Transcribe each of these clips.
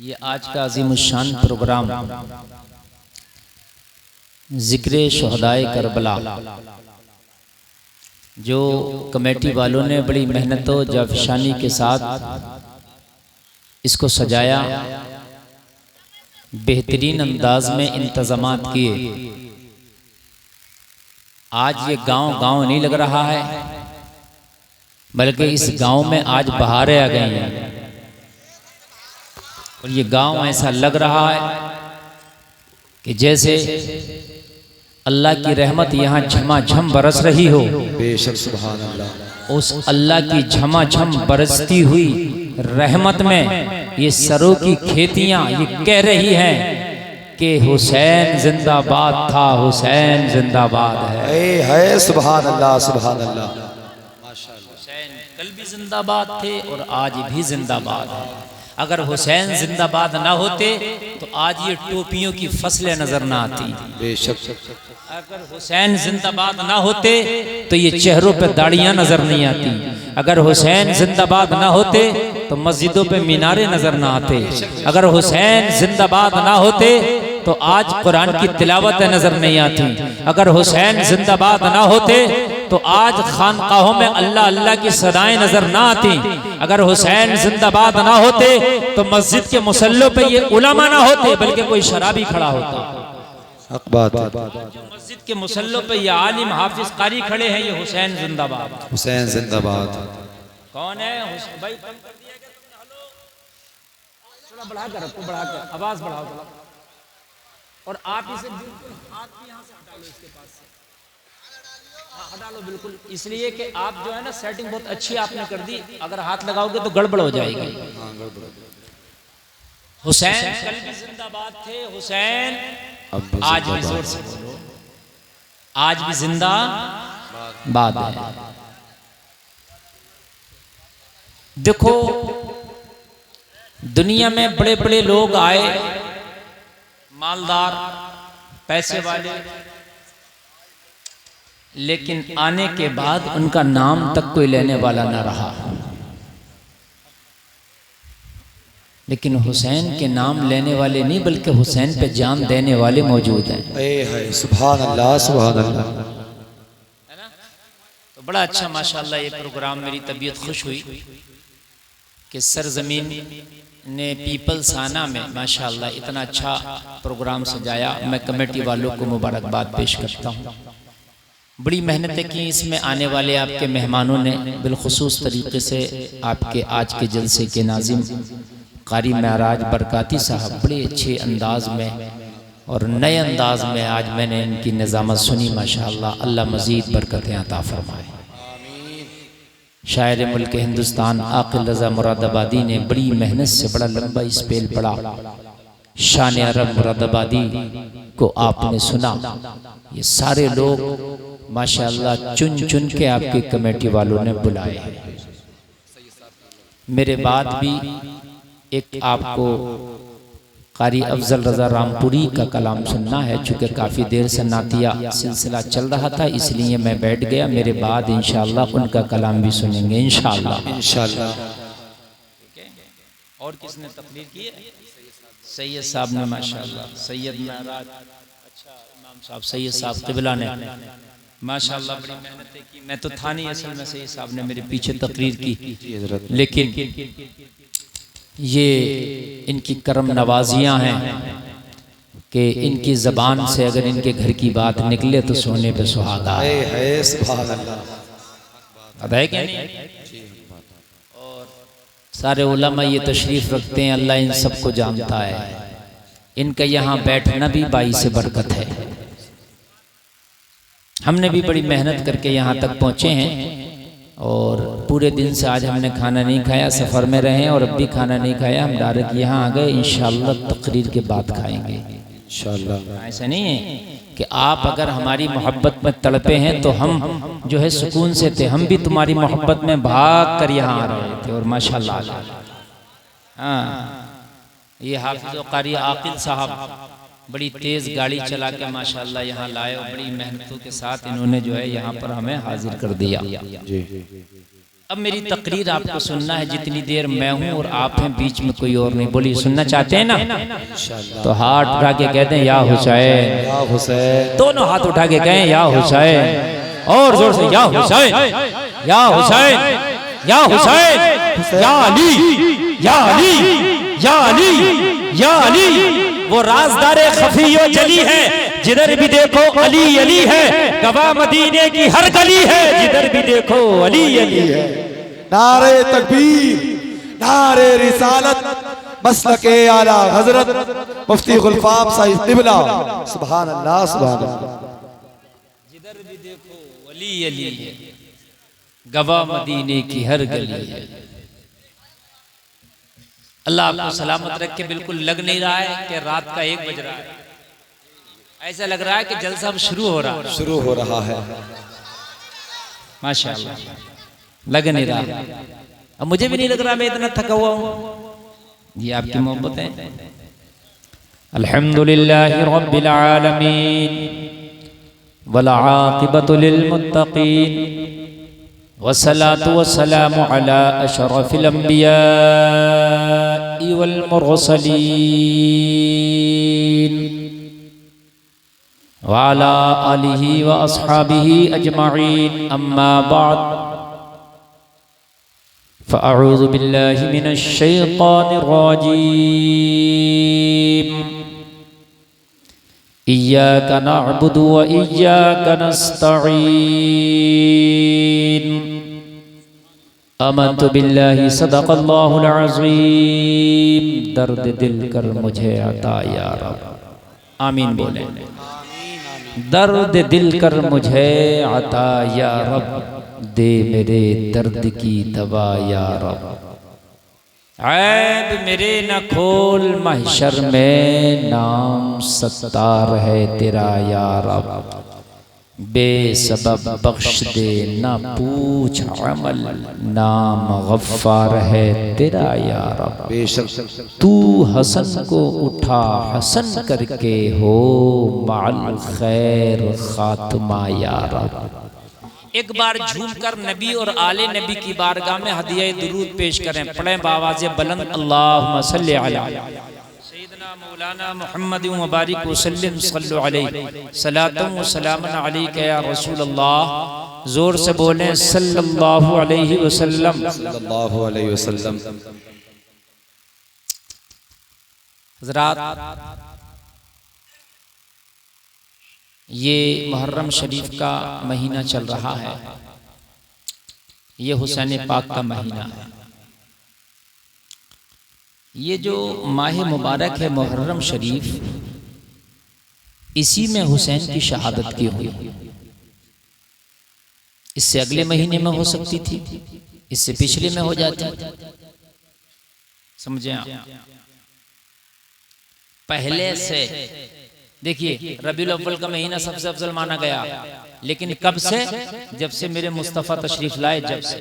ये आज का अज़ीमुश्शान प्रोग्राम ज़िक्र शुहदाए करबला जो कमेटी वालों ने बड़ी मेहनत और जाफशानी के साथ इसको सजाया, बेहतरीन अंदाज में इंतज़ामात किए। आज ये गांव नहीं लग रहा है, बल्कि इस गांव में आज बहारें आ गई हैं और ये गांव ऐसा लग रहा है कि जैसे अल्लाह की रहमत यहाँ झमाझम बरस रही हो। बेशक सुभान अल्लाह। उस अल्लाह की झमाझम बरसती हुई रहमत में ये सरों की खेतियां ये कह रही हैं कि हुसैन जिंदाबाद था, हुसैन जिंदाबाद है। सुभान अल्लाह सुभान अल्लाह। हुसैन कल भी जिंदाबाद थे और आज भी जिंदाबाद है। अगर हुसैन जिंदाबाद ना होते तो आज ये टोपियों की फसलें नजर ना आती। बेशक। अगर हुसैन जिंदाबाद ना होते तो ये चेहरों पे दाढ़ियां नजर नहीं आती। अगर हुसैन जिंदाबाद ना होते तो मस्जिदों पे मीनारे नजर ना आते। अगर हुसैन जिंदाबाद ना होते तो आज कुरान की तिलावत नजर नहीं आती। अगर हुसैन जिंदाबाद ना होते तो आज खानकाहों में अल्लाह अल्लाह की सदाएं नजर ना आती। अगर हुसैन जिंदाबाद ना होते तो मस्जिद के मुसल्लों पे ये उलमा ना होते, बल्कि कोई शराबी खड़ा होता। हक बात है। मस्जिद के मुसल्लों पे ये आलिम हाफिज कारी खड़े हैं, ये हुसैन जिंदाबाद। हुसैन जिंदाबाद। कौन है भाई? कम कर दिया क्या तुमने? हेलो, थोड़ा बढ़ा कर रखो, बढ़ा कर आवाज बढ़ाओ थोड़ा। और आप इसे बिल्कुल हाथ भी यहाँ से हटा लो, इसके पास से हटा लो बिल्कुल, इसलिए कि आप जो है ना सेटिंग बहुत अच्छी आपने कर दी। अगर हाथ लगाओगे तो गड़बड़ हो जाएगी। हुसैन कल भी जिंदाबाद थे, हुसैन आज भी, जोर से बोलो, आज भी जिंदाबाद है। देखो दुनिया में बड़े बड़े लोग आए, मालदार पैसे वाले, लेकिन आने के बाद उनका नाम तक कोई लेने वाला ना रहा। लेकिन हुसैन के नाम लेने वाले नहीं, बल्कि हुसैन पे जान देने वाले मौजूद हैं। सुभान अल्लाह सुभान अल्लाह। है ना? तो बड़ा अच्छा माशाल्लाह ये प्रोग्राम, मेरी तबीयत खुश हुई कि सरजमीन ने पीपल्स आना में माशाल्लाह इतना अच्छा प्रोग्राम सजाया। मैं कमेटी वालों को मुबारकबाद पेश करता हूँ। बड़ी मेहनतें की इसमें आने वाले आपके मेहमानों ने, बिलखुसूस तरीके से आपके आज के जलसे के नाज़िम कारी महराज बरकाती साहब बड़े अच्छे अंदाज में और नए अंदाज में आज मैंने इनकी निज़ामत सुनी। माशाअल्लाह, अल्लाह मज़ीद बरकतें अता फरमाए। शायर मुल्क हिंदुस्तान आकिल रज़ा मुरादाबादी ने बड़ी मेहनत से बड़ा लंबा स्पेल पढ़ा। शान अरब मुरादाबादी को आपने सुना। ये सारे लोग माशाअल्लाह चुन चुन के आपकी कमेटी वालों ने बुलाए। मेरे बाद भी एक आपको कारी अफजल रज़ा रामपुरी का कलाम सुनना है। चूँकि काफ़ी देर से नातिया सिलसिला चल रहा था, इसलिए मैं बैठ गया। मेरे बाद इंशाअल्लाह उनका कलाम भी सुनेंगे इंशाअल्लाह। और किसने तकरीर की है? सैयद साहब ने माशाअल्लाह, सैयद महराज, अच्छा इमाम साहब सैयद साहब क़िबला ने माशाअल्लाह बड़ी मेहनतें की। मैं तो था नहीं असल में, सैयद साहब ने मेरे पीछे तकरीर की, लेकिन ये इनकी करम नवाजियाँ हैं कि इनकी ज़बान से अगर इनके घर की बात निकले तो सोने पे सुहागा है। सुभान अल्लाह। अब है क्या नहीं? और सारे उलमा ये तशरीफ़ रखते हैं, अल्लाह इन सबको जानता है। इनका यहाँ बैठना भी बाई से बरकत है। हमने भी बड़ी मेहनत करके यहाँ तक पहुँचे हैं और पूरे दिन से आज हमने खाना नहीं खाया, सफ़र में रहे और अब भी खाना नहीं खाया। हम डायरेक्ट यहाँ आ गए, इंशाअल्लाह तकरीर के बाद खाएंगे इंशाअल्लाह। ऐसा नहीं है कि आप अगर हमारी मोहब्बत में तड़पे हैं तो हम जो है सुकून से थे। हम भी तुम्हारी मोहब्बत में भाग कर यहाँ आ रहे थे और माशाअल्लाह। हाँ, ये हाफिज़ कारी आकिल साहब बड़ी तेज़ गाड़ी चला के माशाअल्लाह यहाँ लाए और बड़ी मेहनतों के साथ इन्होंने जो है यहाँ पर हमें हाजिर कर दिया। अब मेरी तकरीर आपको सुनना है, जितनी देर मैं हूं और आप हैं, बीच में कोई और नहीं। बोलिए सुनना चाहते हैं ना? तो हाथ उठा के कहते हैं या हुसैन, या हुसैन। दोनों हाथ उठा के कहें या हुसैन, और जोर से या हुसैन, या हुसैन, या हुसैन, या अली, या अली, या अली, या अली। वो राज़दारे खफियो जली है, जिधर भी देखो अली अली है। गवाह मदीने की हर गली है, जिधर भी देखो अली अली है। नारे तकबीर, नारे रिसालत, मसलके आला हजरत मुफ्ती गुलफाम साहिब क़िबला। सुभान अल्लाह, सुभान अल्लाह। जिधर भी देखो अली अली है, गवाह मदीने की हर गली है। अल्लाह आपको सलामत रख के। बिल्कुल लग नहीं रहा है कि रात का 1 बज रहा है, ऐसा लग रहा है कि जलसा अब शुरू हो रहा है। शुरू हो रहा है। माशाअल्लाह, लग नहीं रहा। अब मुझे भी नहीं लग रहा मैं इतना थका हुआ हूँ। ये आपकी मोहब्बत है। अल्हम्दुलिल्लाहि रब्बिल आलमीन वल आक़िबतु लिल मुत्तक़ीन वस्सलातु वस्सलामु अला अशरफिल अंबिया वल मुरसलीन व अला आलिहि व अस्हाबिहि अजमईन। अम्मा बाद फ़अऊज़ु बिल्लाहि मिनश शैतानिर रजीम। इय्याका नअबुदु व इय्याका नस्तईन। आमन्तु बिल्लाहि सदक़ल्लाहुल अज़ीम। दर्द दिल कर मुझे अता या रब। आमीन बोले। दर्द दिल कर मुझे अता या रब, दे मेरे दर्द की दवा या रब। ऐब मेरे न खोल, महशर में नाम सत्तार है तेरा या रब। बेसबब बख्श दे न पूछ अमल, नाम गफ्फार है तेरा या रब। बेशक तू हसन को उठा हसन करके हो माल खैर खात्मा या रब। एक बार झूम कर नबी और आले नबी की बारगाह में हदिया दुरूद पेश करें। पढ़ें बावाज़े बुलंद, अल्लाहुम्मा सल्लि अला सय्यिदना मौलाना मुहम्मद व बारिक वसल्लिम सल्लु अलैहि सलातुम व सलामुन अलैका या रसूल अल्लाह। जोर से बोलें सल्लल्लाहु अलैहि वसल्लम। सल्लल्लाहु अलैहि वसल्लम। हज़रात, ये मुहर्रम शरीफ का महीना चल रहा है। ये हुसैन पाक का महीना है। ये जो माह मुबारक है मुहर्रम शरीफ, इसी में हुसैन की शहादत की हुई। इससे अगले महीने में हो सकती थी, इससे पिछले में हो जाती। समझे आप? पहले से देखिए, रबीउल अव्वल का महीना सबसे अफजल माना गया, लेकिन कब से? जब से मेरे मुस्तफ़ा तशरीफ लाए, जब से।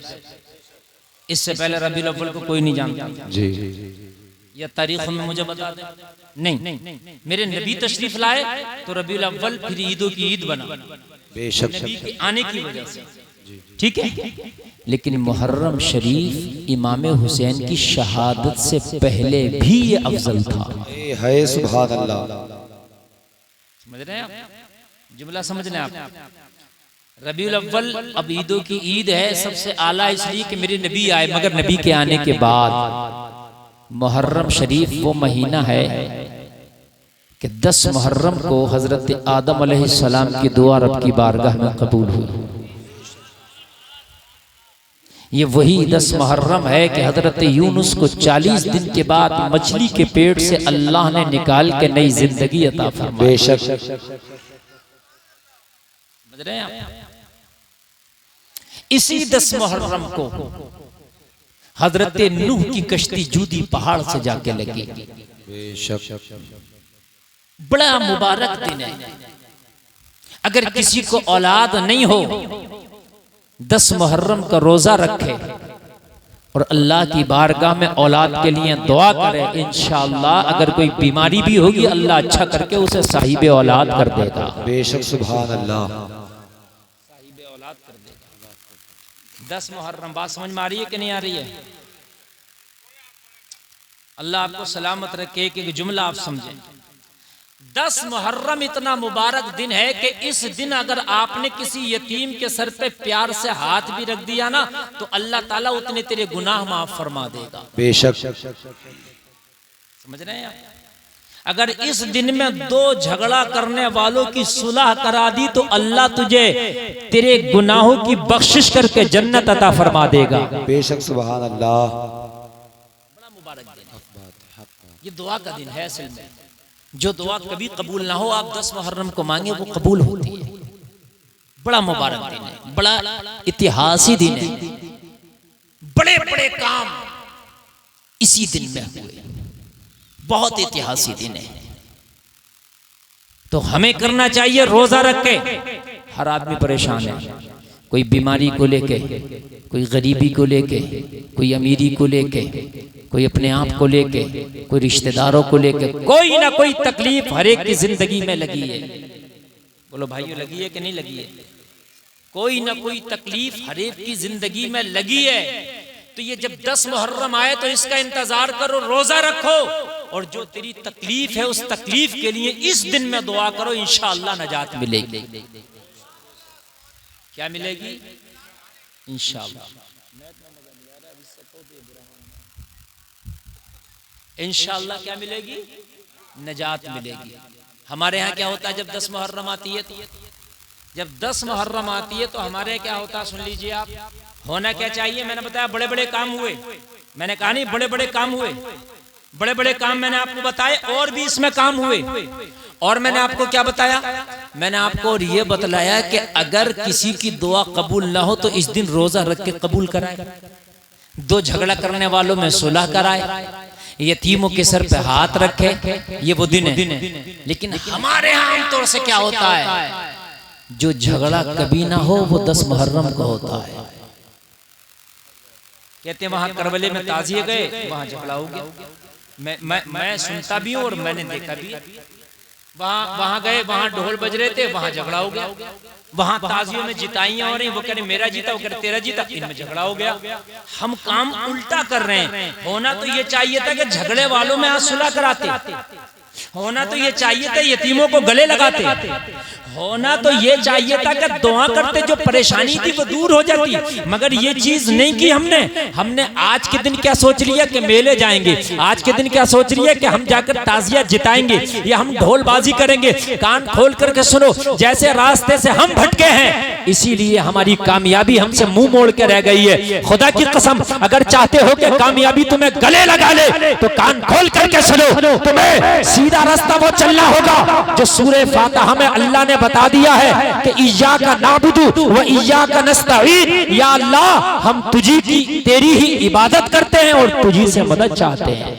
इससे पहले रबीउल अव्वल को कोई नहीं जानता जी। या तारीख में मुझे बता दें। नहीं, मेरे नबी तशरीफ लाए तो रबीउल अव्वल फिर ईदों की ईद बना, बेशक नबी के आने की वजह से। ठीक है, लेकिन मुहर्रम शरीफ इमाम हुसैन की शहादत से पहले भी ये अफजल था। है। सुभान अल्लाह। समझ रहे हैं आप? जुमला समझ रहे हैं आप? रबीउल अव्वल अब ईदों की ईद है, सबसे आला इसलिए कि मेरे नबी आए, मगर नबी के आने के बाद मुहर्रम शरीफ वो महीना है कि 10 मुहर्रम को हजरत आदम अलैहिस्सलाम की दुआ रब की बारगाह में कबूल हुई। ये वही 10 मुहर्रम है कि हजरत यूनुस को 40 दिन के बाद मछली के पेट से अल्लाह ने निकाल के नई जिंदगी अता फरमाई। बेशक समझ रहे हैं आप? इसी 10 मुहर्रम को हजरत नूह की कश्ती जूदी पहाड़ से जाके लगी। बेशक बड़ा मुबारक दिन है। अगर किसी को औलाद नहीं हो, 10 मुहर्रम का रोजा रखे और अल्लाह की बारगाह में औलाद के लिए दुआ करे, इंशाअल्लाह अगर कोई बीमारी भी होगी अल्लाह अच्छा करके उसे साहिब औलाद कर देगा। बेशक सुभान अल्लाह। 10 मुहर्रम, बात समझ में आ रही है कि नहीं आ रही है? अल्लाह आपको सलामत रखे। एक जुमला आप समझें, 10 मुहर्रम इतना मुबारक दिन है कि इस दिन अगर आपने किसी यतीम के सर पे प्यार से हाथ भी रख दिया ना तो अल्लाह ताला उतने तेरे गुनाह माफ फरमा देगा। बेशक। समझ रहे हैं आप? अगर इस दिन में 2 झगड़ा करने वालों की सुलह करा दी तो अल्लाह तुझे तेरे गुनाहों की बख्शिश करके जन्नत अता फरमा देगा। बेशक, सुभान अल्लाह। बड़ा मुबारक दिन है, ये दुआ का दिन है असल में। जो दुआ कभी कबूल ना हो आप 10 मुहर्रम को मांगे वो कबूल होती है। बड़ा मुबारक दिन है, बड़ा इतिहासी दिन है। बड़े बड़े काम इसी दिन में हुए, बहुत इतिहासी दिन है। तो हमें करना चाहिए रोजा रख के। हर आदमी परेशान है, कोई बीमारी को लेके, कोई गरीबी को लेके, कोई अमीरी को लेके, कोई अपने आप को लेके, कोई रिश्तेदारों को लेके, कोई ना कोई तकलीफ हर एक की जिंदगी में लगी है। बोलो भाइयों, लगी है कि नहीं लगी है? कोई ना कोई तकलीफ हर एक की जिंदगी में लगी है। तो ये जब 10 मुहर्रम आए तो इसका इंतजार करो, रोजा रखो और जो तेरी तकलीफ है उस तकलीफ के लिए इस दिन में दुआ करो, इंशाअल्लाह नजात मिलेगी। क्या मिलेगी? इंशाअल्लाह। इंशाअल्लाह क्या मिलेगी? नजात मिलेगी। हमारे यहाँ क्या होता है जब 10 मुहर्रम आती है? जब 10 मुहर्रम आती है तो हमारे क्या होता है सुन लीजिए आप। होना क्या चाहिए? मैंने बताया बड़े बड़े काम हुए, मैंने कहा नहीं बड़े बड़े काम हुए, बड़े बड़े काम मैंने आपको बताए और भी इसमें काम हुए। और मैंने आपको क्या बताया? मैंने आपको और ये बतलाया कि अगर किसी की दुआ कबूल ना हो तो इस दिन रोजा रख के कबूल कराए, 2 झगड़ा करने वालों में सुलह कराए, यतीमों के सर पे हाथ रखे, ये वो दिन है। लेकिन हमारे यहाँ आमतौर से क्या होता है, जो झगड़ा कभी ना हो वो 10 मुहर्रम को होता है। कहते हैं वहां करबले में ताजिए गए, वहां झगड़ा हो गया। मैं सुनता भी हूं और मैंने देखा भी। वहां गए, वहां ढोल बज रहे थे, वहां झगड़ा हो गया। वहां ताजियों में जिताइयां हो रही, वो कह रहे मेरा जीता, वो कह रहे तेरा जीता, इनमें झगड़ा हो गया। हम काम उल्टा कर रहे हैं। होना तो ये चाहिए था कि झगड़े वालों में आज सुलह कराते, होना तो ये चाहिए था यतीमों को गले लगाते, होना तो ये चाहिए था कि दुआ करते, जो परेशानी थी वो दूर हो जाती। मगर ये चीज नहीं की हमने आज के दिन क्या सोच लिया कि मेले जाएंगे, आज के दिन क्या सोच लिया कि हम जाकर ताजिया जिताएंगे या हम ढोलबाजी करेंगे। कान खोल करके सुनो, जैसे रास्ते से हम भटके हैं इसीलिए हमारी कामयाबी हमसे मुंह मोड़ के रह गई है। खुदा की कसम, अगर चाहते हो कि कामयाबी तुम्हें गले लगा ले तो कान खोल करके सुनो, तुम्हें सीधा रास्ता वो चलना होगा जो सूरह फातिहा में अल्लाह ने बता दिया है कि इय्याका नाबुदु व इय्याका नस्तईन, या अल्लाह हम तुझी की तेरी ही इबादत करते हैं और तुझी से मदद चाहते हैं।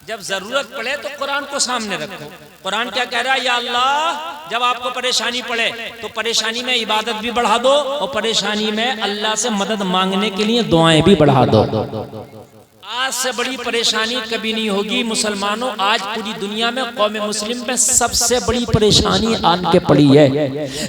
जब जरूरत पड़े तो कुरान को सामने रखो। कुरान क्या कह रहा है? या अल्लाह जब आपको परेशानी पड़े तो परेशानी में इबादत भी बढ़ा दो और परेशानी में अल्लाह से मदद मांगने के लिए दुआएं भी बढ़ा दो। आज से बड़ी परेशानी कभी नहीं होगी मुसलमानों। आज पूरी दुनिया में कौम मुस्लिम में सबसे बड़ी परेशानी आन के पड़ी है,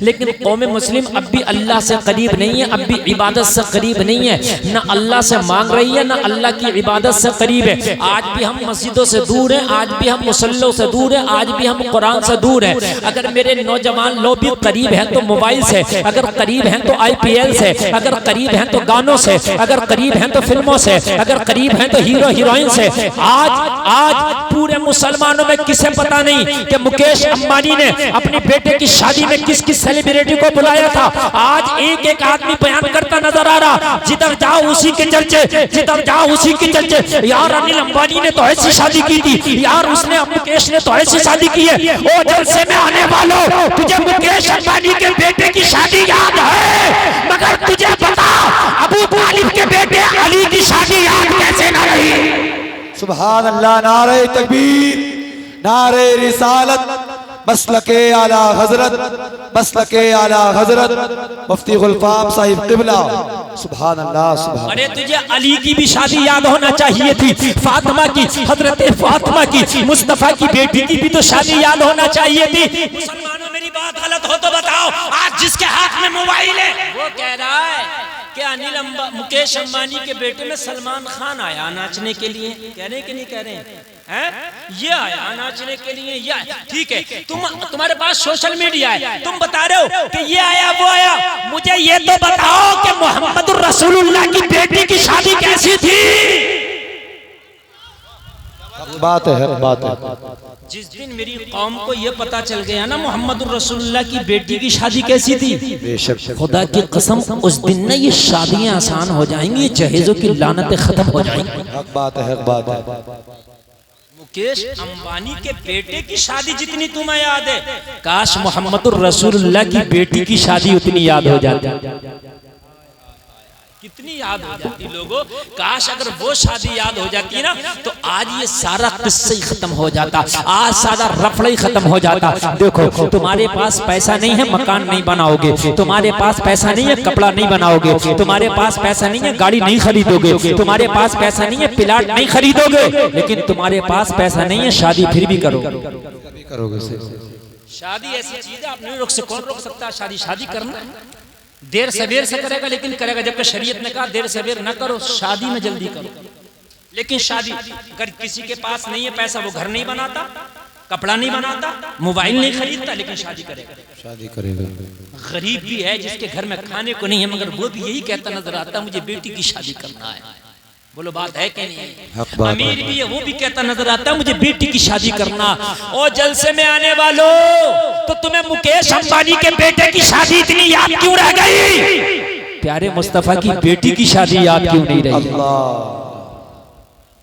लेकिन कौम मुस्लिम अब भी अल्लाह से करीब नहीं है, अब भी इबादत से करीब नहीं है। ना अल्लाह से मांग रही है, ना अल्लाह की इबादत से करीब है। आज भी हम मस्जिदों से दूर हैं, आज भी हम मुसल्लों से दूर हैं, आज भी हम कुरान से दूर हैं। अगर मेरे नौजवान लोग भी करीब हैं तो मोबाइल से, अगर करीब हैं तो IPL से, अगर करीब हैं तो गानों से, अगर करीब हैं तो फिल्मों से, अगर करीब हैं तो हीरो हीरोइन से। आज पूरे मुसलमानों में किसे पता नहीं कि मुकेश अंबानी ने अपने बेटे की शादी में किस किस सेलिब्रिटी को बुलाया था। आज एक एक आदमी बयान करता नजर आ रहा, जिधर जाओ उसी के चर्चे, जिधर जाओ उसी के चर्चे। यार अनिल अंबानी ने तो ऐसी शादी की थी, यार उसने मुकेश ने तो ऐसी शादी की है। ओ जलसे में आने वालों, तुझे मुकेश अंबानी के बेटे की शादी याद है, मगर तुझे पता अबू तालिब के बेटे अली की शादी याद कैसे न रही। सुभान अल्लाह। नारे तकबीर, नारे रिसालत, मसलके आला हजरत, मसलके आला हजरत मुफ्ती गुलफाम साहिब क़िबला। सुभान अल्लाह, सुभान। अरे तुझे अली की भी शादी याद होना चाहिए थी, फातिमा की, हजरत फातिमा की, मुस्तफा की बेटी की भी तो शादी याद होना चाहिए थी। मुसलमानों मेरी बात गलत गलत हो तो बताओ। आज जिसके हाथ में मोबाइल है वो कह रहा है कि मुकेश अंबानी के बेटे में सलमान खान आया नाचने के लिए, कह रहे कि नहीं कह रहे हैं? ये आया नाचने के लिए, ये ठीक है। तुम्हारे पास सोशल मीडिया है, तुम बता रहे हो कि ये आया वो आया। मुझे ये तो बताओ कि मोहम्मद रसूलुल्लाह की बेटी की शादी कैसी थी? बात है। जिस दिन मेरी कौम को ये पता चल गया ना मोहम्मद रसूलुल्लाह की बेटी की शादी कैसी थी, बेशक खुदा की कसम उस दिन ना ये शादियां आसान हो जाएंगी, जहेजों की लानतें खत्म हो जाएंगी। हक बात है, हक बात है। मुकेश अंबानी के बेटे की शादी जितनी तुम्हें याद है, काश मोहम्मद रसूलुल्लाह की बेटी की शादी उतनी याद हो जाती। कितनी याद हो जाती लोगों, काश अगर वो शादी याद हो जाती ना तो आज ये सारा किस्सा ही खत्म हो जाता, आज सारा रफड़ा ही खत्म हो जाता। देखो तुम्हारे पास पैसा नहीं है मकान नहीं बनाओगे, तुम्हारे पास पैसा नहीं है कपड़ा नहीं बनाओगे, तुम्हारे पास पैसा नहीं है गाड़ी नहीं खरीदोगे, तुम्हारे पास पैसा नहीं है प्लाट नहीं खरीदोगे, लेकिन तुम्हारे पास पैसा नहीं है शादी फिर भी करोगे। शादी ऐसी चीज है आप नहीं रोक सकते। कौन रोक सकता है शादी? शादी करना देर सवेर से करेगा लेकिन करेगा, जबकि शरीयत ने कहा देर सवेर न करो, शादी में जल्दी करो। लेकिन शादी अगर किसी के पास नहीं है पैसा, वो घर नहीं बनाता, कपड़ा नहीं बनाता, मोबाइल नहीं खरीदता, लेकिन शादी करेगा। गरीब भी है जिसके घर में खाने को नहीं है, मगर वो भी यही कहता नजर आता मुझे बेटी की शादी करना है। बोलो बात है कि नहीं? अमीर भी है वो भी कहता नजर आता मुझे बेटी की शादी करना। और जलसे में आने वालों, तो तुम्हें मुकेश अंबानी के बेटे की शादी इतनी याद क्यों रह गई? प्यारे मुस्तफा की बेटी की शादी याद क्यों नहीं रही?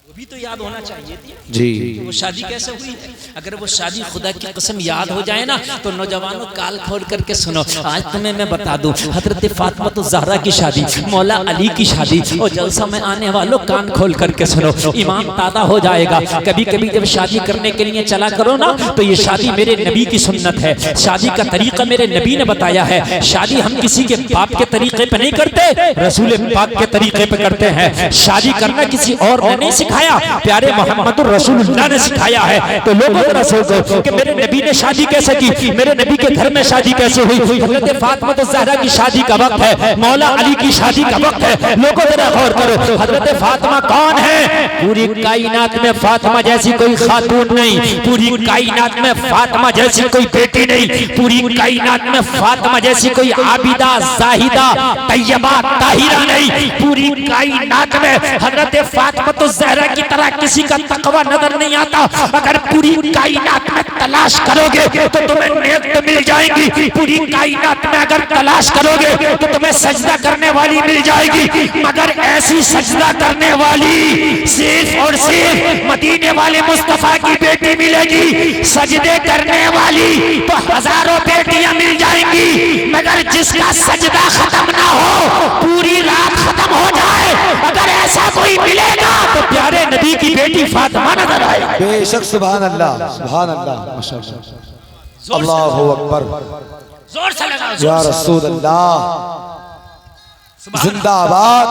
वो भी तो याद होना चाहिए थी जी। तो वो शादी कैसे हुई है? अगर वो शादी खुदा की कसम याद हो जाए ना तो नौजवानों काल खोल करके सुनो। आज तुम्हें मैं बता दूं हजरत फातिमा तो ज़हरा की शादी, मौला अली की शादी, और जलसा में आने वालों कान खोल करके सुनो, ईमान ताज़ा हो जाएगा। कभी कभी जब शादी करने के लिए चला करो ना तो ये शादी मेरे नबी की सुन्नत है, शादी का तरीका मेरे नबी ने बताया है। शादी हम किसी के बाप के तरीके पे नहीं करते, रसूल पाक के तरीके पे करते हैं। शादी करना किसी और ने नहीं सिखाया, प्यारे मोहम्मद रसूलुल्लाह ने सिखाया है। तो लोगों को सोचो कि मेरे नबी ने शादी कैसे की, मेरे नबी के घर में शादी कैसे हुई। हज़रत फातिमा ज़हरा की शादी का वक्त है, मौला अली की शादी का वक्त है। लोगों जरा गौर करो, हज़रत फातिमा कौन है? पूरी कायनात में फातिमा जैसी कोई खातून नहीं, पूरी कायनात में फातिमा जैसी कोई बेटी नहीं, पूरी कायनात में फातिमा जैसी कोई आबिदा जाहिदा तैयबा ताहिरा नहीं। पूरी कायनात में हज़रत फातिमा ज़हरा की तरह किसी का तकवा नजर नहीं आता। अगर पूरी कायनात में तलाश करोगे तो तुम्हें नेक तो मिल जाएंगी, पूरी कायनात में अगर तलाश करोगे तो तुम्हें सजदा करने वाली मिल जाएगी, मगर ऐसी सजदा करने वाली सिर्फ और सिर्फ मदीने वाले मुस्तफा की बेटी मिलेगी। सजदे करने वाली तो हजारों बेटियां मिल जाएंगी, मगर जिसका सजदा खत्म ना हो, पूरी रात खत्म हो जाए, अगर ऐसा कोई मिलेगा तो प्यारे नबी की बेटी फातिमा नजर आए। बेशक सुभान अल्लाह, सुभान अल्लाह, माशाअल्लाह, अल्लाहु अकबर, जोर से लगाओ या रसूल अल्लाह, जिंदाबाद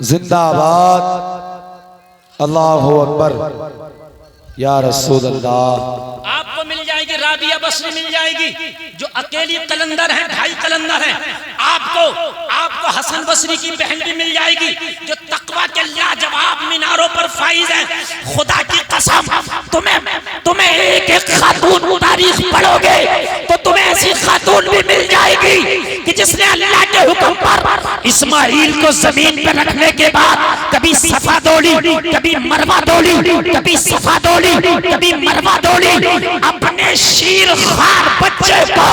जिंदाबाद, अल्लाहु अकबर, या रसूल अल्लाह। आपको मिल जाएगी राबिया बसरी मिल जाएगी जो अकेली कलंदर है, ढाई कलंदर है। आपको हसन बसरी की बहन भी मिल जाएगी जो तकवा के लाजवाब मीनारों पर फाइज है। खुदा की कसम तुम्हें एक एक खातून तारीख पढ़ोगे तो तुम्हें ऐसी खातून भी मिल जाएगी कि जिसने अल्लाह के हुक्म पर इस्माइल को जमीन पर रखने के बाद कभी सफा दौड़ी, कभी मरवा दौड़ी, कभी सफा दौड़ी, कभी मरवा दौड़ी, अपने शीर खार बच्चे को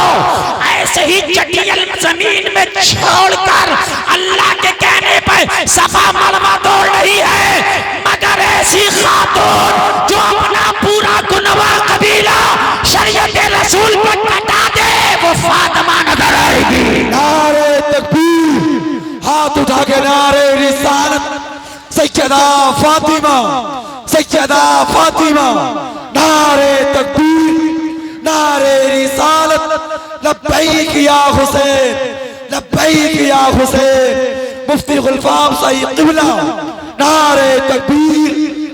ऐसे ही चटियल जमीन में छोड़कर अल्लाह के कहने पर सफा मरवा दौड़ रही है। मगर ऐसी खातून जो अपना पूरा गुनवा कबीला शरीयत रसूल पर कटा दे, वो फातिमा नजर आएगी। नारे तकबीर, हाथ उठा के नारे रिसालत, सैयदा फातिमा, सैयदा फातिमा, नारे तकबीर, नारे रिसालत, लब्बैक या हुसैन, लब्बैक या हुसैन, मुफ्ती गुलफाम सईद क़िबला, नारे तकबीर,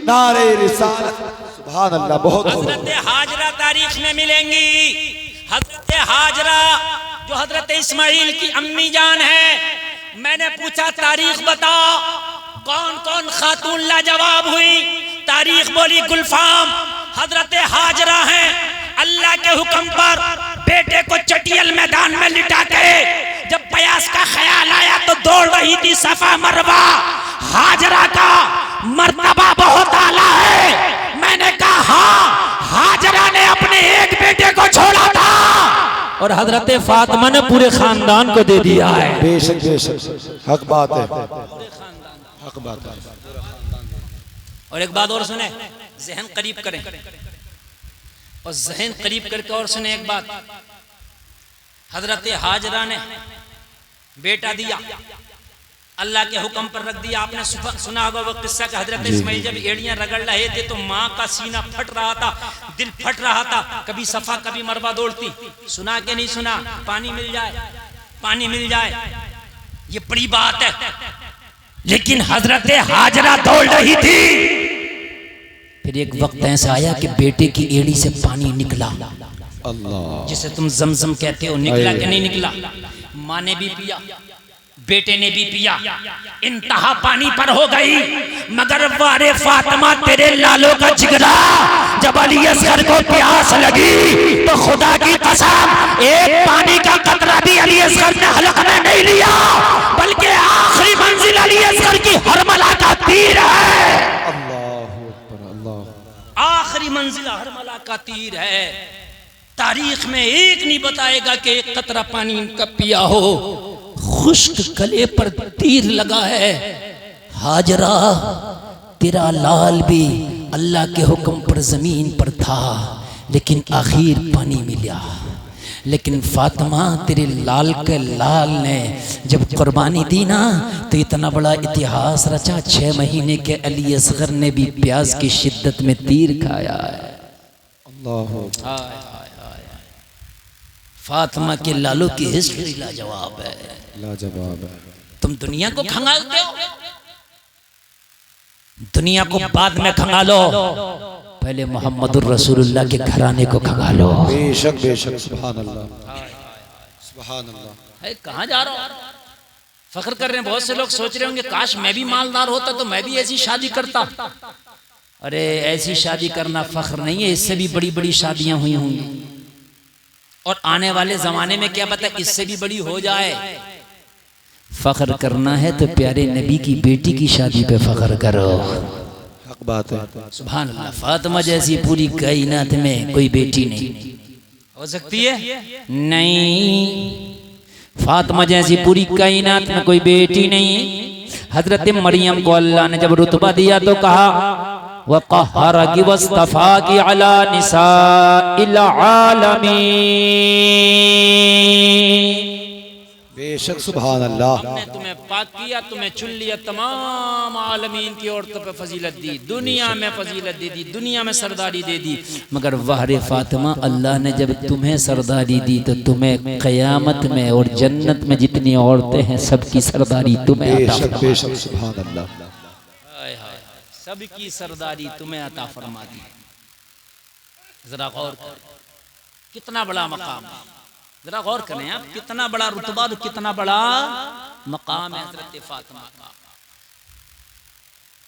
नारे रिसालत, सुभान अल्लाह। बहुत हज़रत हाजरा तारीख में मिलेंगी, हजरत हाजरा जो हजरत इस्माइल की अम्मी जान है, मैंने पूछा तारीख बता कौन कौन खातून लाजवाब हुई। तारीख बोली गुलफाम हजरत हाजरा हैं। अल्लाह के हुक्म पर बेटे को चटियल मैदान में लिटा के जब प्रयास का ख्याल आया तो दौड़ रही थी सफा मरवा। हाजरा का मर्तबा बहुत आला है। मैंने कहा हाँ, हाजरा ने अपने एक बेटे को छोड़ा था और हजरत फातिमा ने पूरे खानदान को दे दिया है। बेशक बेशक हक बात है, हक बात है। और एक बात और सुने, जहन करीब करें और जहन करीब करके और सुने एक बात। हजरत हाजरा ने बेटा दिया, अल्लाह के हुक्म पर रख दिया। आपने सुना होगा वो किस्सा कि हजरत इस्माइल जब एड़ियां रगड़ रहे थे तो माँ का सीना फट रहा था, दिल फट रहा था। कभी सफा कभी मरवा दौड़ती। सुना के नहीं सुना? पानी मिल जाए, पानी मिल जाए, ये बड़ी बात है। लेकिन हजरत हाजरा दौड़ रही थी। फिर एक वक्त ऐसा आया कि बेटे की एड़ी से पानी निकला, अल्लाह, जिसे तुम जमजम कहते हो। निकला कि नहीं निकला? माँ ने भी पिया, बेटे ने भी पिया, इंतहा पानी पर हो गई। मगर वारे फातिमा तेरे लालों का जिगरा, जब अली असगर को प्यास लगी तो खुदा की कसम एक पानी का कतरा भी अली असगर ने हलक में नहीं लिया, बल्कि आखिरी मंजिल अली असगर की हरमला का तीर है। आखिरी मंजिल हरमला का तीर है। तारीख में एक नहीं बताएगा कि एक कतरा पानी इनका पिया हो। खुश्क गले पर तीर लगा है। हाजरा तेरा लाल भी अल्लाह के हुक्म पर जमीन पर था, लेकिन आखिर पानी मिला। लेकिन फातिमा तेरे लाल के लाल ने जब कुर्बानी दी ना तो इतना बड़ा इतिहास रचा। 6 महीने के अली असगर ने भी प्यास की शिद्दत में तीर खाया है। फातिमा के लालों की हिस्ट्री लाजवाब है, लाजवाब है। तुम दुनिया को खंगालते हो, दुनिया को बाद में खंगालो, पहले मोहम्मदुर रसूलुल्लाह के घराने को खंगालो। बेशक बेशक, सुभान अल्लाह, सुभान अल्लाह। है कहाँ जा रहे हो? फख्र कर रहे हैं। बहुत से लोग सोच रहे होंगे काश मैं भी मालदार होता तो मैं भी ऐसी शादी करता। अरे ऐसी शादी करना फख्र नहीं है, इससे भी बड़ी बड़ी शादियां हुई होंगी और आने वाले जमाने में क्या पता इससे भी बड़ी हो जाए। फख्र करना है तो प्यारे नबी की बेटी की शादी पे फख्र करो। हक बात है, सुभान अल्लाह। फातिमा जैसी पूरी कायनात में कोई बेटी नहीं हो सकती है, नहीं। फातिमा जैसी पूरी कायनात में कोई बेटी नहीं। हजरत मरियम को अल्लाह ने जब रुतबा दिया तो कहा वक़हरकी वस्तफ़ाकी अला निसाइल आलमीन। बेशक सुभान अल्लाह। हमने तुम्हें पाक किया, तुम्हें चुन लिया, तमाम आलमीन की औरतों पे फजीलत दी, दुनिया में फजीलत दे दी, दुनिया में सरदारी दे दी। मगर वहरे फातिमा अल्लाह ने जब तुम्हें सरदारी दी तो तुम्हें क़यामत में और जन्नत में जितनी औरतें हैं सबकी सरदारी तुम्हें अता फरमा। बेशक सुभान अल्लाह, सबकी सरदारी तुम्हें अता फरमा दी। जरा गौर कर, कितना बड़ा मकाम है। जरा गौर करें आप, कितना बड़ा रुतबा और कितना बड़ा मकाम है हजरत फातिमा का।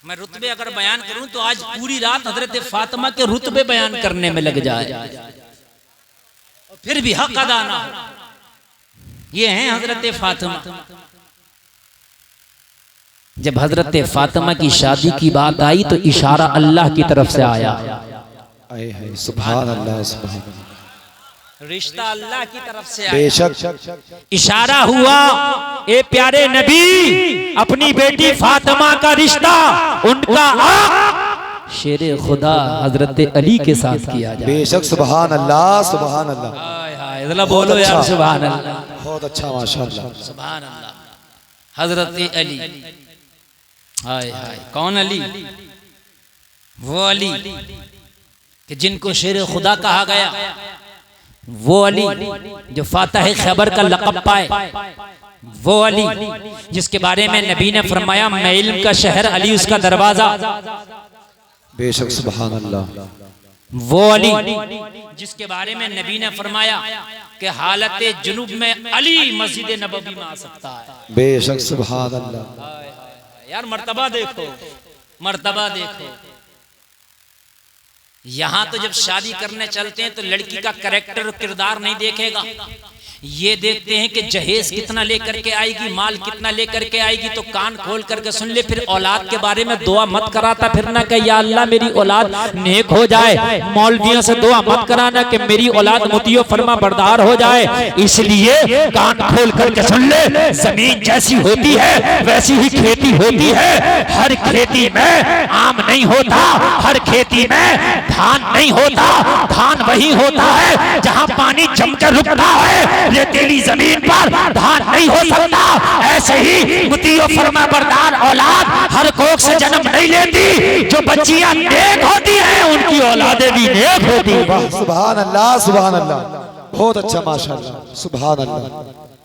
मैं रुतबे अगर बयान करूं तो आज पूरी रात हजरत फातिमा के रुतबे बयान करने में लग जाए और फिर भी हक अदा ना हो। ये हैं हजरत फातिमा। जब हजरत फातिमा की शादी की बात आई तो इशारा अल्लाह की तरफ से आया। सुभान अल्लाह, सुभान अल्लाह। रिश्ता अल्लाह की तरफ से आया। बेशक इशारा हुआ, ए प्यारे नबी अपनी बेटी फातिमा का रिश्ता उनका शेरे खुदा हजरत अली के साथ किया जाए। बेशक सुभान अल्लाह, सुभान अल्लाह। हाय हाय, जरा बोलो यार सुभान अल्लाह, बहुत अच्छा, माशाअल्लाह, सुभान अल्लाह। हजरत अली, हाय हाय, कौन अली? वो अली कि जिनको शेर खुदा कहा गया, वो अली जो फातह खैबर का लक़ब पाए, वो अली जिसके बारे में नबी ने फरमाया मैं इल्म का शहर, अली उसका दरवाजा। बेशक सुभान अल्लाह। वो अली जिसके बारे में नबी ने फरमाया कि हालत जुनूब में अली मस्जिद नबवी में आ सकता है। बेशक सुभान अल्लाह। यार मर्तबा देखो, मर्तबा देखो। यहां तो जब शादी करने चलते हैं तो लड़की का कैरेक्टर किरदार नहीं देखेगा, ये देखते हैं कि जहेज कितना लेकर के आएगी, माल कितना लेकर के आएगी। तो कान खोल करके सुन ले। फिर औलाद के बारे में दुआ मत कराता फिरना कि या अल्लाह मेरी औलाद नेक हो जाए। मौलवियों से दुआ मत कराना कि मेरी औलाद मुतियो फरमा बरदार हो जाए। इसलिए कान खोल करके सुन ले, जमीन जैसी होती है वैसी ही खेती होती है। हर खेती में आम नहीं होता, हर खेती में धान नहीं होता। धान वही होता है जहां पानी जमकर रुकता है। रेतीली जमीन पर धान नहीं हो सकता। ऐसे ही मुतियो फरमा बरदार औलाद हर कोख से जन्म नहीं लेती। जो बच्चियां नेक होती हैं उनकी औलादें भी नेक होती हैं। सुभान अल्लाह, सुभान अल्लाह। बहुत अच्छा माशाअल्लाह, सुभान अल्लाह।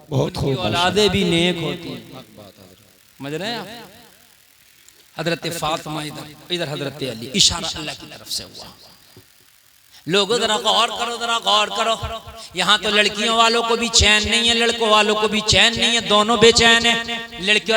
बहुत खूब, औलादें भी नेक होती हैं। समझ रहे हैं आप? हजरत फातिमा इधर हजरत अली, इशारा अल्लाह की तरफ से हुआ। लोगों जरा गौर करो, जरा गौर करो। यहाँ तो लड़कियों वालों को भी चैन नहीं है, लड़कों वालों को भी चैन नहीं है, दोनों बेचैन है।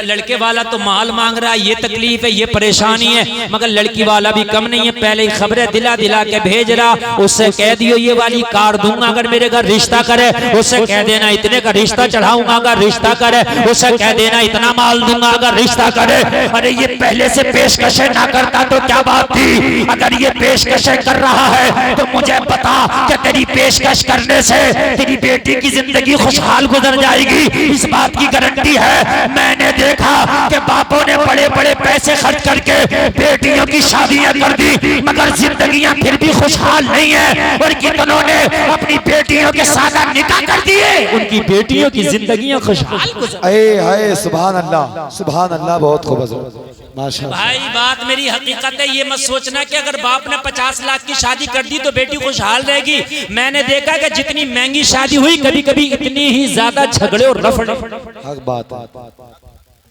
लड़के वाला तो माल मांग रहा है, ये तकलीफ है, ये परेशानी है, मगर लड़की वाला भी कम नहीं है। पहले ही खबरें दिला दिला के भेज रहा। उससे कह दियो ये वाली कार दूंगा अगर मेरे घर रिश्ता करे। उससे कह देना इतने का रिश्ता चढ़ाऊंगा अगर रिश्ता करे। उससे कह देना इतना माल दूंगा अगर रिश्ता करे। अरे ये पहले से पेशकशें ना करता तो क्या बात थी। अगर ये पेशकशें कर रहा है तो मुझे बता कि तेरी पेशकश करने से तेरी बेटी की जिंदगी खुशहाल गुजर जाएगी। इस बात की गारंटी है। मैंने देखा कि बापों ने बड़े बड़े पैसे खर्च करके बेटियों की शादियां कर दी, मगर जिंदगियां फिर भी खुशहाल नहीं है। और कितनों ने अपनी बेटियों के सादा निकाह कर दिए, उनकी बेटियों की जिंदगियां खुशहाल गुजर। सुभान अल्लाह, सुभान अल्लाह। बहुत खूब माशाअल्लाह। भाई बात मेरी हकीकत है। ये मत सोचना कि अगर बाप ने 50 लाख की शादी कर दी तो बेटी खुशहाल रहेगी। मैंने देखा कि जितनी महंगी शादी हुई कभी कभी इतनी ही ज्यादा झगड़े और रफड़े। हक बात है,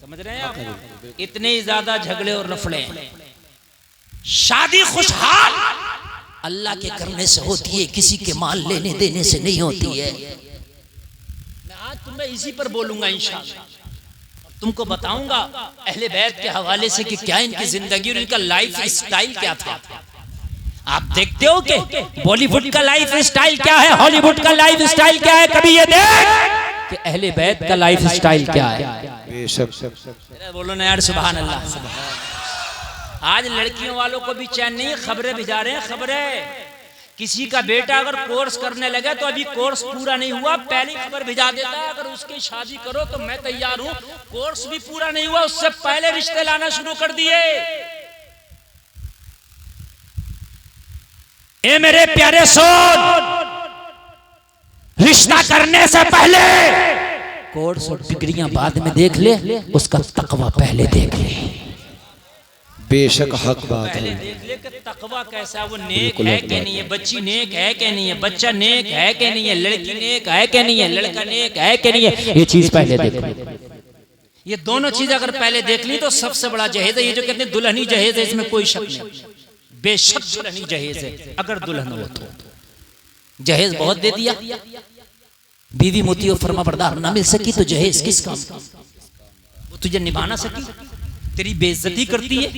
समझ रहे हैं आप? इतने ही ज्यादा झगड़े और रफड़े। शादी खुशहाल अल्लाह के करने से होती है, किसी के माल लेने देने से नहीं होती है। मैं आज तुम्हें इसी पर बोलूंगा इंशाअल्लाह। तुमको बताऊंगा अहले बैत के हवाले से कि क्या इनकी जिंदगी और इनका लाइफ स्टाइल क्या था। आप देखते हो कि बॉलीवुड का लाइफ स्टाइल क्या है, हॉलीवुड का लाइफ स्टाइल क्या है। कभी ये देख कि अहले बैत का लाइफ स्टाइल क्या है। बोलो ना यार सुभान अल्लाह। आज लड़कियों वालों को भी चैन नहीं है। खबरें भिजा रहे हैं, खबरें। किसी का बेटा अगर कोर्स करने लगे तो अभी कोर्स पूरा नहीं हुआ, पहले खबर भिजा देता है अगर उसकी शादी करो तो मैं तैयार हूं। कोर्स भी पूरा नहीं हुआ, उससे पहले रिश्ते लाना शुरू कर दिए। ए मेरे प्यारे सोन, रिश्ता करने से पहले कोर्स और डिग्रियां बाद में देख ले, उसका तकवा पहले देख ले। बेशक हक बात है। पहले देख ले कि तकवा कैसा, वो नेक है कि नहीं है, बच्ची नेक है कि नहीं है, बच्चा नेक है कि नहीं है, लड़की नेक है कि नहीं है, लड़का नेक है कि नहीं है। ये चीज पहले देखो। ये दोनों चीज अगर पहले देख ली तो सबसे बड़ा जहेज है। ये जो कहते हैं दुल्हनी जहेज है, इसमें कोई शक नहीं। बेशक दुल्हनी जहेज है अगर दुल्हन हो तो। जहेज बहुत दे दिया, बीवी मोतियों फरमा बरदार ना मिल सकी तो जहेज किस काम का। वो तुझे निभा ना सकी, तेरी बेइज्जती करती है,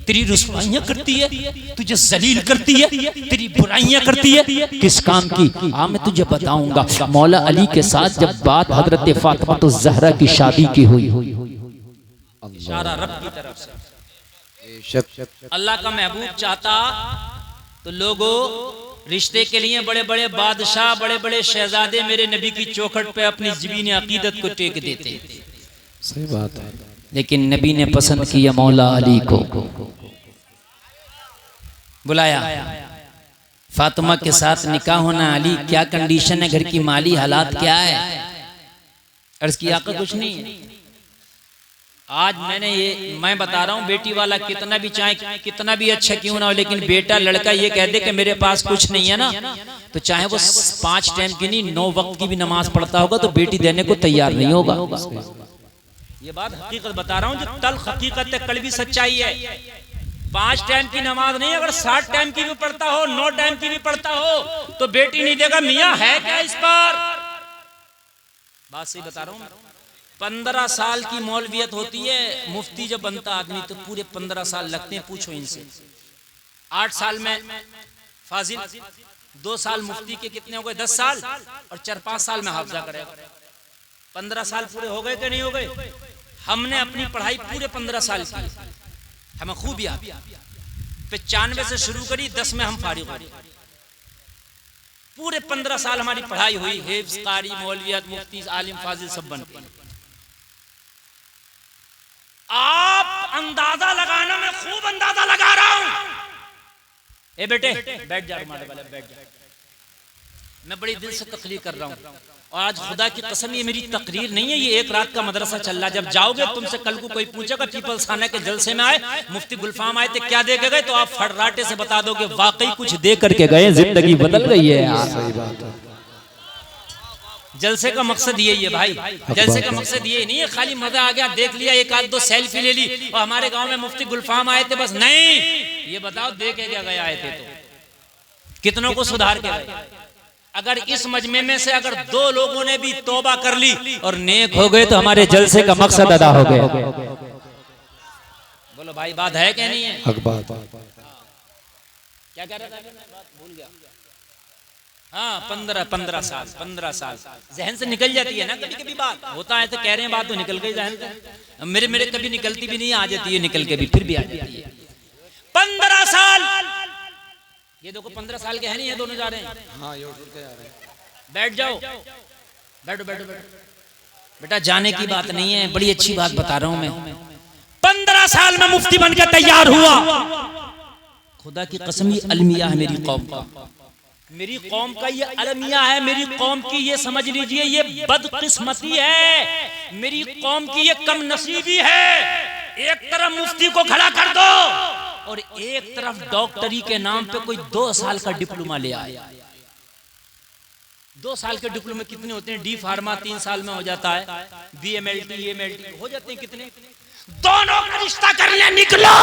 तेरी रुसवाइयां करती है, तुझे जलील करती है, तेरी बुराइयां करती है, किस काम की। हाँ मैं तुझे बताऊंगा। मौला अली के साथ जब बात हजरत फातिमा तो ज़हरा की शादी की हुई, इशारा रब की तरफ से। अल्लाह का महबूब चाहता तो लोगों रिश्ते के लिए बड़े बड़े बादशाह, बड़े बड़े शहजादे मेरे नबी की चौखट पे अपनी ज़मीन अकीदत को टेक देते। सही बात है। लेकिन नबी ने पसंद किया मौला अली को, बुलाया। फातिमा के साथ निकाह होना, अली क्या कंडीशन है, घर की माली हालात क्या है। अर्ज किया आका कुछ नहीं है। आज मैं बता रहा हूँ, बेटी वाला कितना भी चाहे कितना भी अच्छा क्यों ना हो, लेकिन बेटा लड़का ये कह दे कि मेरे पास कुछ नहीं है ना, तो चाहे वो 5 टाइम की नहीं 9 वक्त की भी नमाज पढ़ता होगा तो बेटी देने को तैयार नहीं होगा। ये बात हकीकत बता रहा हूँ, जो तल्ख हकीकत है, कड़वी सच्चाई है। 5 टाइम की नमाज नहीं, अगर 7 टाइम की भी पढ़ता हो, 9 टाइम की भी पढ़ता हो, तो बेटी नहीं देगा। मियां है क्या इस पर? बात सही बता रहा हूं। 15 साल की मौलवियत होती है। मुफ्ती जब बनता आदमी तो पूरे 15 साल लगते हैं। पूछो इनसे। 8 साल में फाजिल, 2 साल मुफ्ती के कितने हो गए? 10 साल, और 4-5 साल में हाफजा करेगा। 15 साल पूरे हो गए कि नहीं हो गए? हमने अपनी पढ़ाई पूरे 15 साल की, हमें खूब याद। 95 से शुरू करी, 10 में हम फारिग हुए। पूरे 15 साल हमारी पढ़ाई हुई। हिफ्ज़, कारी, मौलवियत, मुफ्ती, आलिम, फाजिल सब बन गए। आप अंदाजा लगाना, मैं खूब अंदाजा लगा रहा हूं। ए बेटे बैठ जा, रुमाल वाले बैठ जा। मैं बड़ी दिल से तकरीर कर रहा हूं, और आज खुदा की कसम ये मेरी तकरीर नहीं है, ये एक रात का मदरसा चल रहा है। जब जाओगे तुमसे कल को कोई पूछेगा पीपल्स खाना के जलसे में आए, मुफ्ती गुलफाम आए थे, क्या दे के गए, तो आप फड़राटे से बता दोगे वाकई कुछ दे करके गए, जिंदगी बदल गई है यार। सही बात है। जलसे का मकसद यही है भाई। जलसे का मकसद ये नहीं है खाली मजा आ गया, देख लिया, एक आध 2 सेल्फी ले ली और हमारे गांव में मुफ्ती गुलफाम आए थे बस। नहीं, ये बताओ दे के क्या गए आए थे, तो कितनों को सुधार के गए। अगर इस मजमे में से अगर 2 लोगों ने भी तौबा कर ली और नेक हो गए तो हमारे जलसे का मकसद अदा हो गया। बोलो भाई, बात है क्या नहीं है? हक बात। क्या कह रहा था? भूल गया। हाँ, 15 साल जहन से निकल जाती है ना कभी कभी। बात होता है तो कह रहे हैं, बात तो निकल गई जहन से। मेरे कभी निकलती भी नहीं, आ जाती है निकल के भी, फिर भी आ जाती है। 15 साल, ये देखो 15 साल के हैं नहीं, ये दोनों जा रहे हैं। हाँ, ये उठ के जा रहे हैं। बैठ जाओ, बैठो बैठो बैठो बेटा, जाने की बात नहीं है, बड़ी अच्छी बात बता रहा हूं मैं। 15 साल में मुफ्ती बन के तैयार हुआ। खुदा की कसम, ये अलमिया है मेरी कौम का। मेरी कौम का ये अलमिया है। मेरी कौम की ये समझ लीजिए ये बदकिस्मती है। मेरी कौम की ये कम नसीबी है। एक तरफ मुफ्ती को खड़ा कर दो और एक तरफ डॉक्टरी के नाम पे कोई 2 साल का डिप्लोमा ले आया। 2 साल के डिप्लोमा कितने होते हैं? डी फार्मा 3 साल में हो जाता है, BMLT, MLT हो जाते हैं कितने? दोनों का रिश्ता करने निकलो।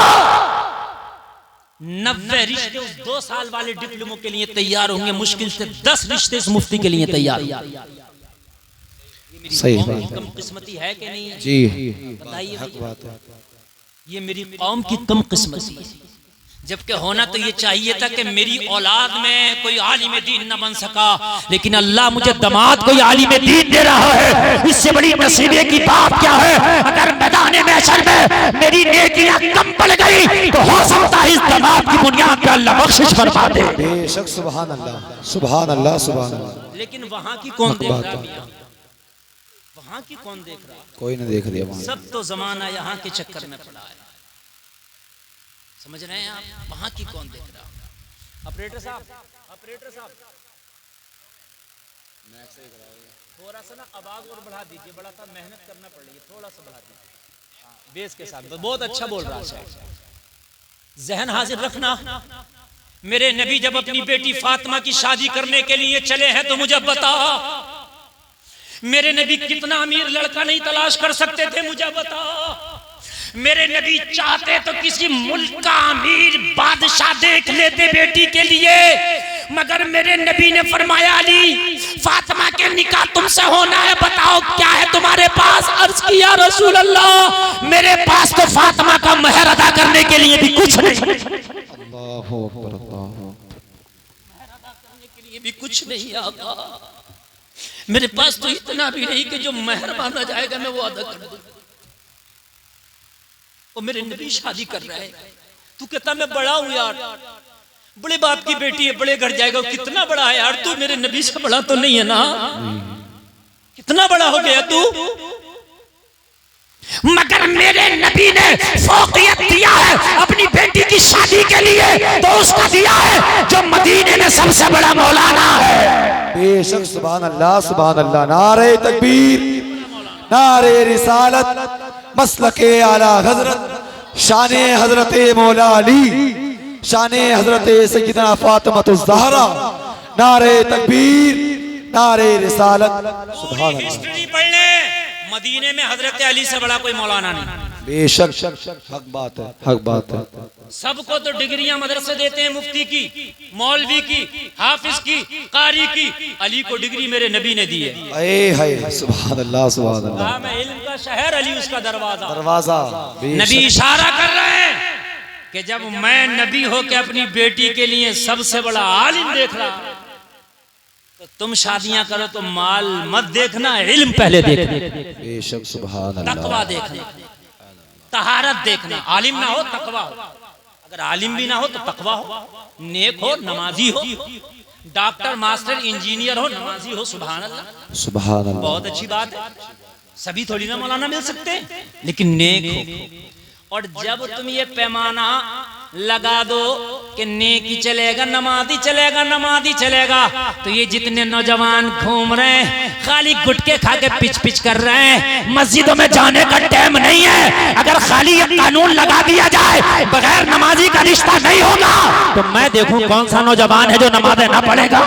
90 रिश्ते उस 2 साल वाले डिप्लोमो के लिए तैयार होंगे, मुश्किल से 10 रिश्ते इस मुफ्ती के लिए तैयार। सही बात। कम किस्मती है कि नहीं है? जी, बताइए हक बात है। ये मेरी कौम की कम किस्मती है। जबकि होना तो ये चाहिए था कि मेरी औलाद में कोई आलिम दीन न बन सका, लेकिन अल्लाह मुझे दामाद कोई आलिम दीन दे रहा है। इससे बड़ी नसीबे की बात क्या है? अगर मैदान महशर में मेरी नेकियां कम पड़ गई तो हो सकता है इस दामाद की बुनियाद पे अल्लाह बख्शिश फरमा दे। बेशक, सुभान अल्लाह, सुभान अल्लाह, सुभान अल्लाह। लेकिन वहां की कौन देख रहा है? वहां की कौन देख रहा? कोई नहीं देख रहा वहां। सब तो जमाना यहाँ के चक्कर में पड़ा है। समझ रहे हैं आप? वहां की कौन देख रहा? ऑपरेटर साहब, थोड़ा सा ना आवाज और बढ़ा दीजिए, बड़ा सा मेहनत करना पड़ेगी, थोड़ा सा बढ़ा दीजिए बेस के साथ। बहुत अच्छा बोल रहा है। जहन हाजिर रखना। मेरे नबी जब अपनी बेटी फातिमा की शादी करने के लिए चले हैं तो मुझे बता, मेरे नबी कितना अमीर लड़का नहीं तलाश कर सकते थे? मुझे बता। मेरे नबी चाहते तो किसी मुल्क का अमीर बादशाह देख लेते बेटी के लिए, मगर मेरे नबी ने फरमाया अली, फातिमा के निकाह तुमसे होना है, बताओ क्या है तुम्हारे पास? अर्ज किया रसूल अल्लाह, मेरे पास तो फातिमा का महर अदा करने के लिए भी कुछ नहीं। अल्लाहु अकबर, अल्लाहु अकबर। महर अदा करने के लिए भी कुछ नहीं आका, मेरे पास तो इतना भी नहीं कि जो महर मांगा जाएगा मैं वो अदा कर दूं। और मेरे नबी शादी कर रहा है, तू कहता मैं बड़ा हूं यार, बड़े बाप की बेटी है, बड़े घर जाएगा। कितना बड़ा है यार तू? मेरे नबी से बड़ा तो नहीं है ना? कितना बड़ा हो गया तू? मगर मेरे नबी ने फौकियत दिया है अपनी बेटी की शादी के लिए, तो उसका दिया है जो मदीने में सबसे बड़ा मौलाना है। बेशक, सुभान अल्लाह, सुभान अल्लाह। नारे तकबीर, नारे रिसालत, मसलके आला हजरत, शाने हजरत मौला अली, शाने हजरत सैयदना फातिमातुज़ ज़हरा। नारे तकबीर, नारे रिसालत, सुभान अल्लाह। हिस्ट्री पढ़ ले, मदीने में हजरत अली से बड़ा कोई मौलाना नहीं। बेशक हक बात है, हक बात है। सबको तो डिग्रियां मदरसे देते हैं, मुफ्ती की, मौलवी की, हाफिज की, कारी की। अली को डिग्री मेरे नबी ने दी है। सुभान अल्लाह, सुभान अल्लाह। कहा मैं इल्म का शहर, अली उसका दरवाजा। दरवाजा। नबी इशारा कर रहे हैं कि जब मैं नबी हो के अपनी बेटी के लिए सबसे बड़ा आलिम देख रहा, तो तुम शादियां करो तो माल मत देखना, इल्म पहले देखना। बेशक सुभान अल्लाह। तकवा देखना, तहारत देखना। आलिम ना हो तकवा हो, अगर आलिम भी ना हो तो तकवा हो, नेक हो, नमाजी हो, डॉक्टर, मास्टर, इंजीनियर हो, नमाजी हो। सुभान अल्लाह, सुभान अल्लाह। बहुत अच्छी बात है। सभी थोड़ी ना मौलाना मिल सकते, लेकिन नेक हो। और जब तुम ये पैमाना लगा दो कि नेकी चलेगा, नमाजी चलेगा, नमाजी चलेगा, तो ये जितने नौजवान घूम रहे हैं खाली गुटके खा के पिच पिच कर रहे हैं, मस्जिदों में जाने का टाइम नहीं है। अगर खाली ये कानून लगा दिया जाए बगैर नमाजी का रिश्ता नहीं होगा, तो मैं देखूं कौन सा नौजवान है जो नमाज़ें ना पढ़ेगा।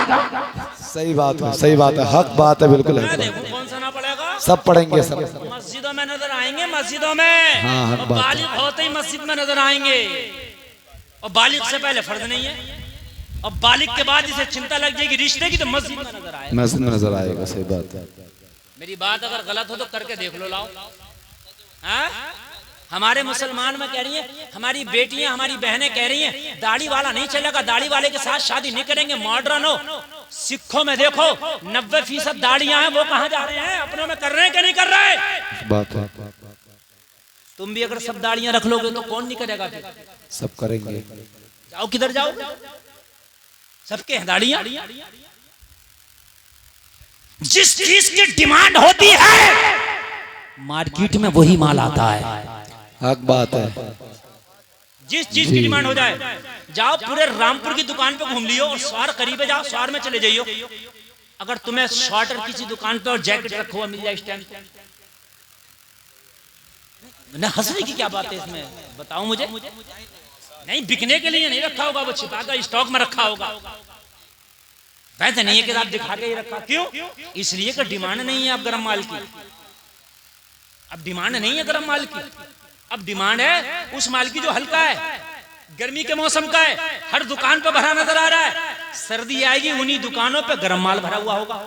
सही बात है, सही बात है, हक बात है, बिल्कुल है। मैं देखूं कौन सा ना पढ़ेगा। सब पढ़ेंगे, सब मस्जिदों में नजर आएंगे, मस्जिदों में। हाँ, हक बात है। बालिग होते ही मस्जिद में नजर आएंगे, और बालिग से पहले फर्ज नहीं है, और बालिग के बाद इसे चिंता लग जाएगी रिश्ते की, तो मस्जिद में नजर आएगा। मस्जिद में नजर आएगा, सही बात है। मेरी बात अगर गलत हो तो करके देख लो, लाओ। हाँ? हमारे मुसलमान में कह रही हैं, हमारी बेटियां, हमारी बहनें कह रही हैं दाढ़ी वाला नहीं चलेगा, दाढ़ी वाले के साथ शादी नहीं करेंगे, मॉडर्न हो। सिखों में देखो 90% दाढ़ियां हैं, वो कहां जा रहे हैं? अपनों में कर रहे हैं कि नहीं कर रहे? बात है। तुम भी अगर सब दाढ़ियां रख लोगे तो कौन नहीं करेगा फिर? सब करेंगे। जाओ, किधर जाओ, सबके हैं दाढ़ियां। जिस चीज की डिमांड होती है मार्केट में वही माल आता है। हक बात है। जिस चीज की डिमांड हो जाए, जाओ पूरे रामपुर की दुकान पे घूम लियो, और स्वार करीब जाओ, स्वार में चले जाइयो, अगर तुम्हें शॉर्टर किसी दुकान पे और जैकेट रखा हुआ मिल जाए स्टैंड पे, ना हंसने की क्या बात है इसमें, बताओ मुझे। नहीं, बिकने के लिए नहीं रखा होगा, वो छिपा कर स्टॉक में रखा होगा। वैसे नहीं है कि आप दिखा के ही रखा। क्यों? इसलिए कि डिमांड नहीं है अब गरम माल की। अब डिमांड नहीं है गरम माल की, अब डिमांड है उस माल की जो हल्का है, गर्मी के मौसम का है, हर दुकान पे भरा नजर आ रहा है। सर्दी आएगी, उन्हीं दुकानों पे गरम माल भरा हुआ होगा।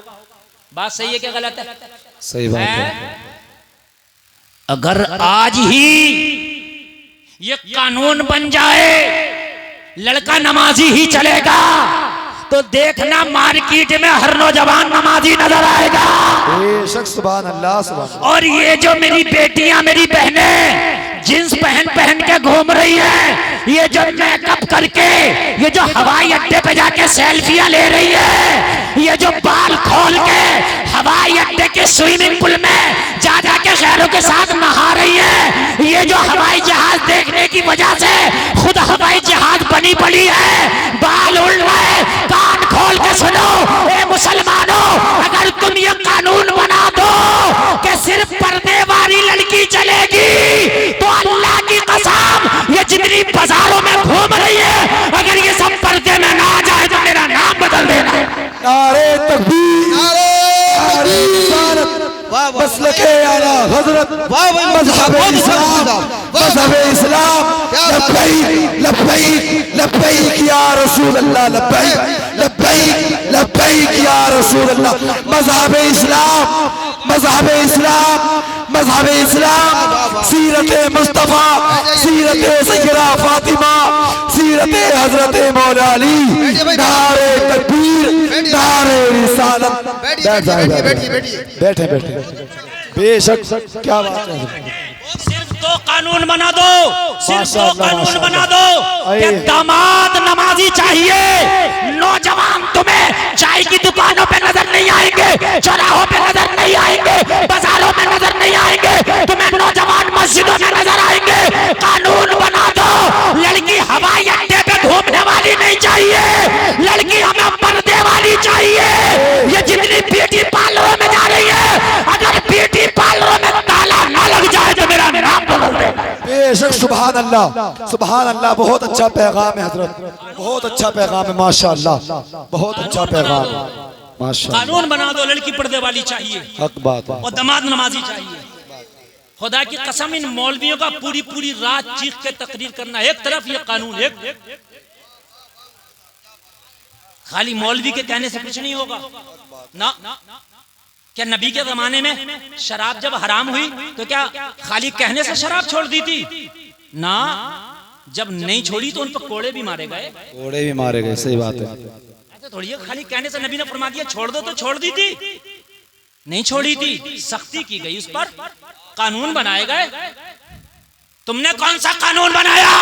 बात सही है क्या गलत है? सही बात है। अगर आज ही ये कानून बन जाए लड़का नमाजी ही चलेगा, तो देखना मार्केट में हर नौजवान नमाजी नजर आएगा। बेशक सुभान अल्लाह, सुभान अल्लाह। और ये जो मेरी बेटियां, मेरी बहनें जींस पहन पहन के घूम रही है, ये जो मेकअप करके, ये जो हवाई अड्डे पे जाके सेल्फियां ले रही है, ये जो बाल खोल के हवाई अड्डे के स्विमिंग पूल में जा जाके खैरों के साथ नहा रही है, ये जो हवाई जहाज देखने की वजह से खुद हवाई जहाज बनी पड़ी है, बाल उड़ रहे, कान खोल के सुनो ए मुसलमानों, अगर तुम ये कानून बना दो कि सिर्फ पर्दे वाली लड़की चलेगी, तो अल्लाह की कसम ये जितनी बाजारों में घूम रही है, अगर ये सब पर्दे में ना जाए तो मेरा नाम बदल देना। नारे तकबीर, नारे रिसालत, मसलके आला हज़रत, मज़हब इस्लाम, मज़हब इस्लाम। लब्बैक लब्बैक लब्बैक या रसूल अल्लाह, लब्बैक लब्बैक लब्बैक या रसूल अल्लाह। मज़हब इस्लाम, मज़हब इस्लाम, मज़हब इस्लाम, सीरत मुस्तफ़ा, सीरत सैयदा फातिमा, सीरत हज़रत मौला अली। नारे तकबीर, नारे रिसालत। बैठे बैठे। बेशक, क्या बात है। सिर्फ दो कानून बना दो, सिर्फ दो कानून बना दो कि दामाद नमाजी चाहिए, नौजवान तुम्हें चाय की दुकानों पे नजर नहीं आएंगे, चौराहों पे नजर नहीं आएंगे, बाजारों में नजर नहीं आएंगे, तुम्हें नौजवान मस्जिदों में नजर आएंगे। कानून बना दो, लड़की हवाई अड्डे पे घूमने वाली नहीं चाहिए, लड़की हमें पर्दे वाली चाहिए। ये जितनी ब्यूटी पार्लरों में जा रही है, अगर ब्यूटी पार्लरों में ताला ना लग जाए तो मेरा नाम बदल दे। बेशक सुभान अल्लाह, सुभान अल्लाह। बहुत अच्छा पैगाम है हजरत, बहुत अच्छा पैगाम है, माशाअल्लाह, बहुत अच्छा पैगाम है, माशाअल्लाह। कानून बना दो, लड़की पर्दे वाली चाहिए, हक बात है। और दामाद नमाजी चाहिए। खुदा की कसम, इन मौलवियों का पूरी पूरी रात चीख के तकरीर करना, एक तरफ ये कानून, एक खाली मौलवी के कहने से कुछ नहीं होगा ना। क्या नबी के जमाने में शराब जब हराम हुई तो क्या खाली कहने से शराब छोड़ दी थी? ना, जब नहीं छोड़ी तो उन पर कोड़े भी मारे गए, कोड़े भी मारे गए। सही बात है। ऐसा थोड़ी है खाली कहने से नबी ने फरमा दिया छोड़ दो तो छोड़ दी थी, नहीं छोड़ी थी, सख्ती की गई उस पर, कानून बनाए गए। तुमने कौन सा कानून बनाया?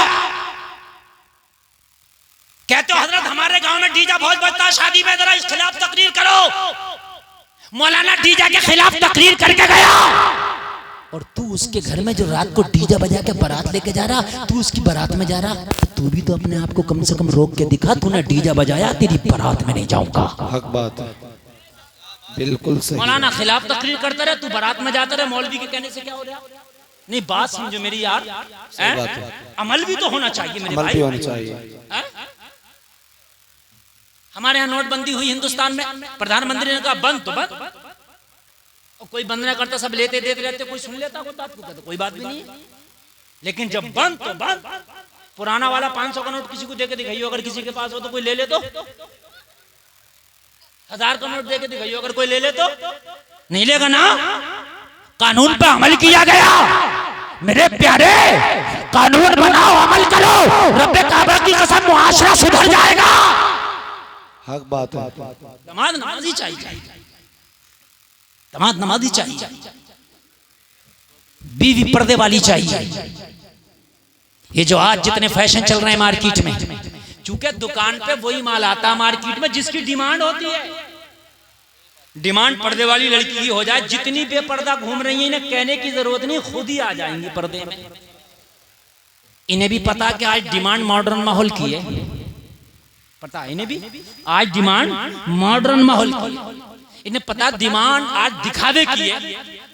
कहते हो हजरत हमारे गांव में डीजा बहुत बजता है, शादी में जरा इस खिलाफ तकरीर करो। मौलाना डीजा के खिलाफ तकरीर करके गया और तू उसके घर में जो रात को डीजा बजा के बारात लेके जा रहा, तू उसकी बारात में जा रहा, तो तू भी तो अपने आप को कम से कम रोक के दिखा। तूने डीजा बजाया, तेरी बारात में नहीं जाऊंगा। हक बात है, बिल्कुल सही। मौलाना खिलाफ तकरीर करता रहे, तू बारात में जाता रहे, मौलवी के कहने से क्या हो रहा? नहीं, बात समझो मेरी यार, अमल भी तो होना चाहिए मेरे भाई, होना चाहिए। हमारे यहाँ नोटबंदी हुई हिंदुस्तान में, प्रधानमंत्री ने कहा बंद तो बंद, और कोई बंद नहीं करता, सब लेते देते रहते, कोई सुन लेता कोई बात को कहता कोई बात भी नहीं है। लेकिन जब बंद तो बंद, पुराना वाला 500 का नोट किसी को देके दिखाइयो, अगर किसी के पास हो तो कोई ले ले, तो 1000 का नोट देके दिखाइयो, अगर कोई ले ले तो नहीं लेगा ना। कानून पे अमल किया गया मेरे प्यारे, कानून बनाओ, अमल करो, रब्बे काबा की कसम मुआशरा सुधर जाएगा। हक बात है। दमाद नमाजी चाहिए, दमाद नमाजी चाहिए, बीवी पर्दे वाली चाहिए। ये जो आज जितने फैशन चल रहे हैं मार्केट में, चूंकि दुकान पे वही माल आता मार्केट में जिसकी डिमांड होती है। डिमांड पर्दे वाली लड़की की हो जाए, जितनी बेपर्दा घूम रही है इन्हें कहने की जरूरत नहीं, खुद ही आ जाएंगी पर्दे में। इन्हें भी पता कि आज डिमांड मॉडर्न माहौल की है, पता है इन्हें भी आज डिमांड मॉडर्न माहौल की। इन्हें पता डिमांड आज दिखावे की है।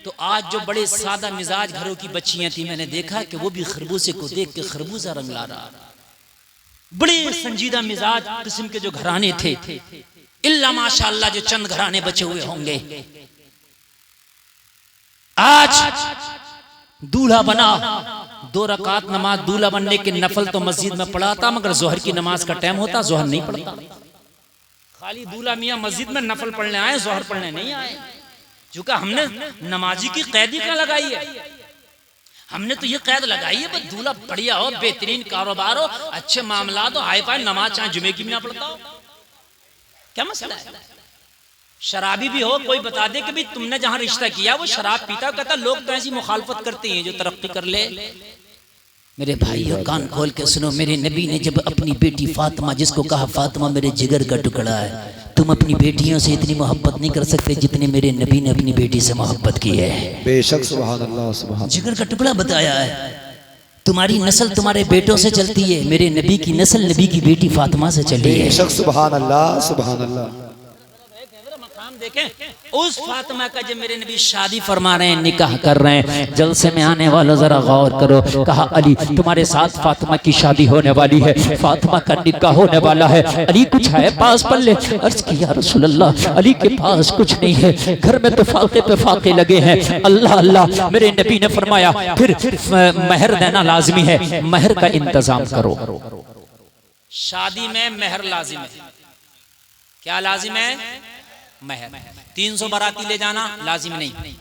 तो आज जो बड़े सादा मिजाज घरों की बच्चियां थी, मैंने देखा कि वो भी खरबूजे को देख के खरबूजा रंग ला रहा। बड़े संजीदा मिजाज किस्म के जो घराने थे, इल्ला माशाअल्लाह जो चंद घराने बचे हुए होंगे। आज दूल्हा बना, 2 रकात नमाज दूल्हा बनने के नफल तो मस्जिद में पढ़ा था, मगर जोहर की नमाज का टाइम होता जोहर नहीं पढ़ता। खाली दूल्हा मियाँ मस्जिद में नफल पढ़ने आए, जोहर पढ़ने नहीं आए। क्योंकि हमने नमाजी की कैदी क्या लगाई है? हमने तो ये कैद लगाई है बस दूल्हा बढ़िया हो, बेहतरीन कारोबार हो, अच्छे मामला हो, हाई फाई नमाज चाहे जुमे की भी ना पढ़ता हो, क्या मसला है? शराबी भी हो, कोई बता दे कि भाई तुमने जहां रिश्ता किया वो शराब पीता, कहता लोग तो ऐसी मुखालफत करते हैं जो तरक्की कर ले। मेरे भाइयों कान खोल के सुनो, मेरे नबी ने जब अपनी बेटी फातिमा, जिसको कहा फातिमा मेरे जिगर का टुकड़ा है, तुम अपनी बेटियों से इतनी मोहब्बत नहीं कर सकते जितने मेरे नबी ने अपनी बेटी से मोहब्बत की है। बेशक, सुभान अल्लाह, सुभान। जिगर का टुकड़ा बताया है। तुम्हारी नस्ल तुम्हारे बेटों से चलती है, मेरे नबी की नस्ल नबी की बेटी फातिमा से चली है। बेशक, सुभान अल्लाह, सुभान अल्लाह। देखें उस फातिमा का जब मेरे नबी शादी फरमा रहे हैं, निकाह कर रहे हैं, जलसे में आने वालों जरा गौर करो। कहा अली तुम्हारे साथ फातिमा की शादी होने वाली है, फातिमा का निकाह होने वाला है, अली कुछ है पास पल्ले? अर्ज किया रसूल अल्लाह अली के पास कुछ नहीं है, घर में तो फाके पे फाके लगे हैं। अल्लाह अल्लाह, मेरे नबी ने फरमाया फिर महर देना लाजमी है, महर का इंतजाम करो। शादी में महर लाजिम है। क्या लाजिम है? महर। 300 बाराती ले जाना लाजिम नहीं,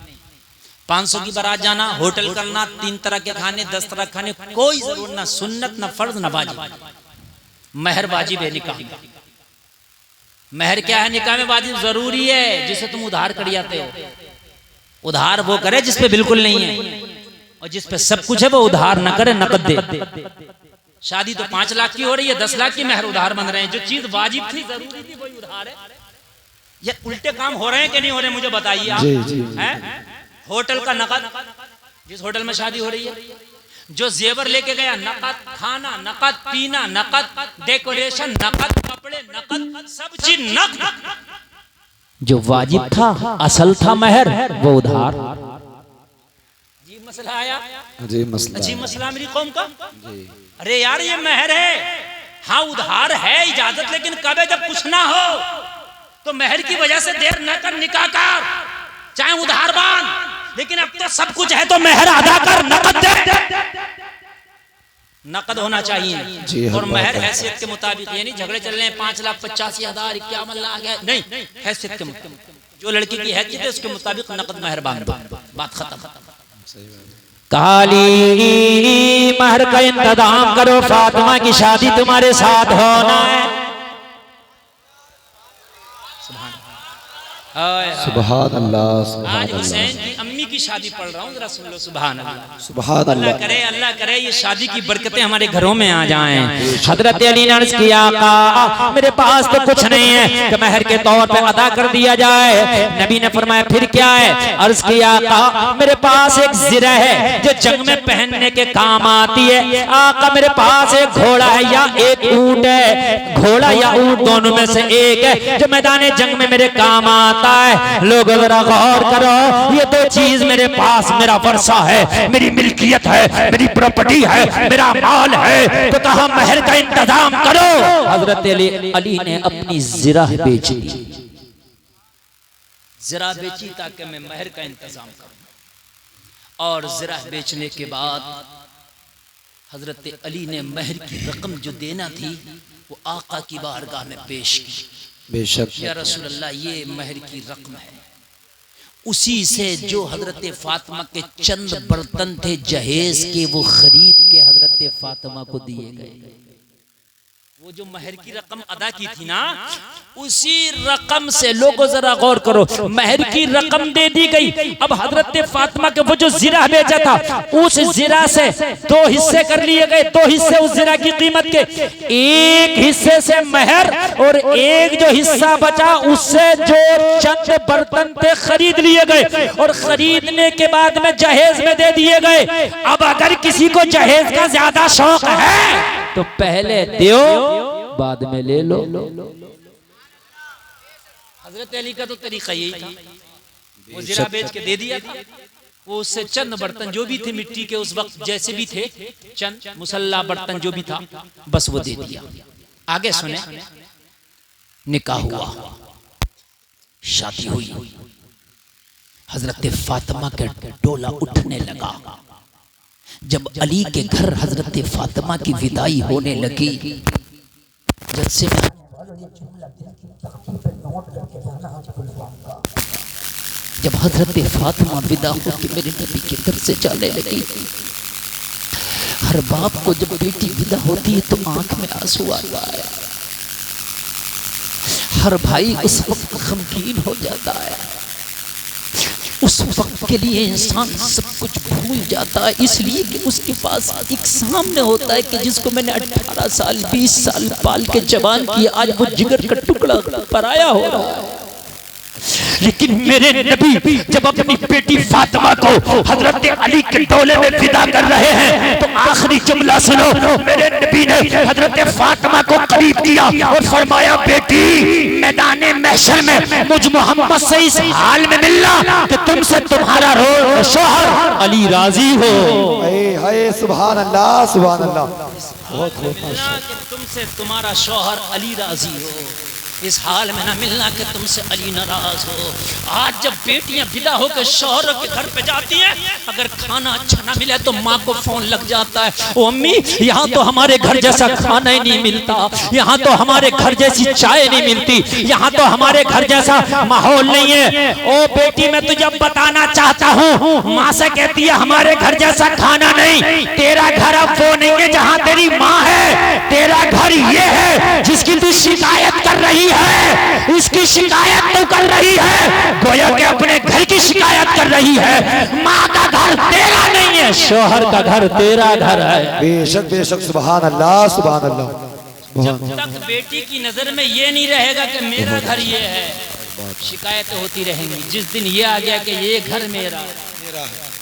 500 की बारात जाना, होटल करना, 3 तरह के खाने, 10 तरह के खाने, कोई जरूरत ना, सुन्नत ना फर्ज ना वाजिब। महर वाजिब है निकाह। महर क्या है निकाह में वाजिब? जरूरी है जिसे तुम उधार कर जाते हो। उधार वो करे जिसपे बिल्कुल नहीं है, और जिसपे सब कुछ है वो उधार ना करे, नकद दे। शादी तो 5 लाख की हो रही है, 10 लाख की महर उधार बन रहे हैं। जो चीज वाजिब थी, जरूरी थी, वही उधार है। ये उल्टे काम हो रहे हैं कि नहीं हो रहे मुझे बताइए आप। हैं? होटल का नकद, जिस होटल में शादी हो रही है, जो जेवर लेके गया नकद, खाना नकद, पीना नकद, डेकोरेशन नकद, कपड़े नकद, सब चीज नकद। जो वाजिब था, असल था महर, वो उधार। जी मसला आया? जी मसला, जी मसला मेरी कौम का। अरे यार ये महर है, हाँ उधार है, इजाजत, लेकिन कब है जब कुछ ना हो तो महर की वजह से देर न कर, निकाह कर, चाहे उधार बांध, लेकिन अब तो सब कुछ है तो मेहर अदा कर, नकद दे। नकद होना चाहिए और मेहर हैसियत के मुताबिक, ये नहीं झगड़े चल रहे हैं 5,85,000 51 लाख है, नहीं, हैसियत के मुताबिक जो लड़की की हैसियत है उसके मुताबिक नकद मेहर बांध दो, बात खत्म। काली महर का इंतजाम करो, फातिमा की शादी तुम्हारे साथ होना है। सुभान अल्लाह। आज हुसैन की अम्मी की शादी पढ़ रहा हूँ, जरा सुन लो। सुभान अल्लाह, सुभान अल्लाह। अल्लाह करे ये शादी की बरकतें हमारे घरों में आ जाएं। हजरत अली ने अर्ज किया, आका मेरे पास तो कुछ नहीं है कि महर के तौर पे अदा कर दिया जाए। नबी ने फरमाया फिर क्या है? अर्ज किया, आका मेरे पास एक ज़िरा है जो जंग में पहनने के काम आती है। आका मेरे पास एक घोड़ा है या एक ऊंट है, घोड़ा या ऊंट दोनों में से एक है जो मैदान जंग में मेरे काम आता है। लोग जरा गौर करो, ये दो चीज मेरे पास, मेरा वर्षा है, मेरी मिल्कियत है, मेरी प्रॉपर्टी है, मेरा माल है, तो कहा महर का इंतजाम करो। हजरत अली ने अपनी ज़िरा बेच दी, ज़िरा बेची ताकि मैं महर का इंतजाम करूं। और ज़िरा बेचने के बाद हजरत अली ने महर की रकम जो देना थी वो आका की बारगाह में पेश की। बेशक या रसूल अल्लाह, ये महर की रकम है, उसी से जो हजरत फातिमा के चंद बर्तन थे जहेज के वो खरीद के हजरत फातिमा को दिए गए। वो जो महर की रकम अदा की थी ना, उसी रकम से, लोगों जरा गौर करो, महर की रकम दे दी गई। अब हजरत फातिमा के वो जो ज़िरा बेचा था, उस ज़िरा से दो हिस्से कर लिए गए, दो हिस्से उस ज़िरा की कीमत के। एक हिस्से से महर और एक जो हिस्सा बचा उससे जो चंद बर्तन थे खरीद लिए गए और खरीदने के बाद में जहेज में दे दिए गए। अब अगर किसी को जहेज का ज्यादा शौक है तो पहले दो बाद में ले लो। हजरत अली का तो तरीका यही था, वो ज़िरा बेच के दे दिया था, वो उससे चंद बर्तन जो भी थे मिट्टी के उस वक्त जैसे भी थे, चंद मुसल्ला बर्तन जो भी था, बस वो दे दिया। आगे सुने, निकाह हुआ, शादी हुई, हजरत फातिमा के डोला उठने लगा। जब अली के घर हजरत फातिमा की विदाई होने लगी, जब से जब हजरत फातिमा विदा होकर मेरे नबी के घर से जाने लगी, हर बाप को जब बेटी विदा होती है तो आंख में आंसू आता है, हर भाई उस वक्त गमगीन हो जाता है, उस वक्त के लिए इंसान सब कुछ भूल जाता है, इसलिए कि उसके पास एक सामने होता है कि जिसको मैंने 18 साल 20 साल पाल के जवान किया, आज वो जिगर का टुकड़ा पराया हो रहा है। लेकिन मेरे नबी जब अपनी बेटी फातिमा को हजरत अली के डोले में विदा कर रहे हैं तो आखिरी जुमला सुनो, मेरे नबी ने हजरत फातिमा को करीब किया और फरमाया, बेटी मैदाने महशर में मुझ मोहम्मद से इस हाल में मिलना कि तुमसे तुम्हारा शौहर अली राजी हो। हाय सुभान अल्लाह, सुभान अल्लाह। तुमसे तुम्हारा शौहर अली राजी हो, इस हाल में ना मिलना कि तुमसे अली नाराज हो। आज जब बेटियां विदा होकर शौहर के घर पे जाती हैं, अगर खाना अच्छा ना मिले तो माँ को फोन लग जाता है, ओ अम्मी यहाँ तो हमारे घर जैसा खाना ही नहीं मिलता, यहाँ तो हमारे घर जैसी चाय नहीं मिलती, यहाँ तो हमारे घर जैसा माहौल नहीं है। ओ बेटी मैं तुझे बताना चाहता हूँ, माँ से कहती है हमारे घर जैसा खाना नहीं, तेरा घर अब वो नहीं है जहाँ तेरी माँ है, तेरा घर ये है जिसकी तू शिकायत कर रही है, इसकी शिकायत तो कर रही है, गोया के अपने घर की शिकायत कर रही है। माँ का घर तेरा नहीं है, शौहर का घर तेरा घर है। बेशक बेशक, सुभान अल्लाह, सुभान अल्लाह। जब तक बेटी की नजर में ये नहीं रहेगा कि मेरा घर ये है, शिकायतें होती रहेंगी। जिस दिन ये आ गया कि ये घर मेरा है,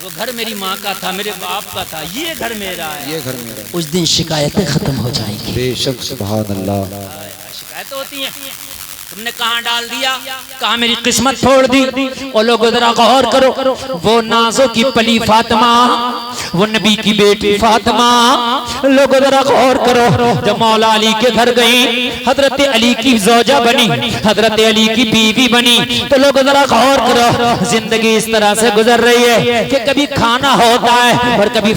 वो घर मेरी माँ का था, मेरे बाप का था, ये घर मेरा है, ये घर मेरा, उस दिन शिकायतें खत्म हो जाएंगी। बेशक सुभान अल्लाह। शिकायतें होती हैं तुमने कहाँ डाल दिया? कहाँ मेरी किस्मत छोड़ दी? और लोगों जरा गौर करो, वो नाजों की पली फातिमा, वो नबी की बेटी फातिमा, लोगों जरा गौर करो, जब मौला अली के घर गई, हजरत अली की ज़ौजा बनी, हजरत अली की बीवी बनी, तो लोगों जरा गौर करो, जिंदगी इस तरह से गुजर रही है कि कभी खाना होता है और कभी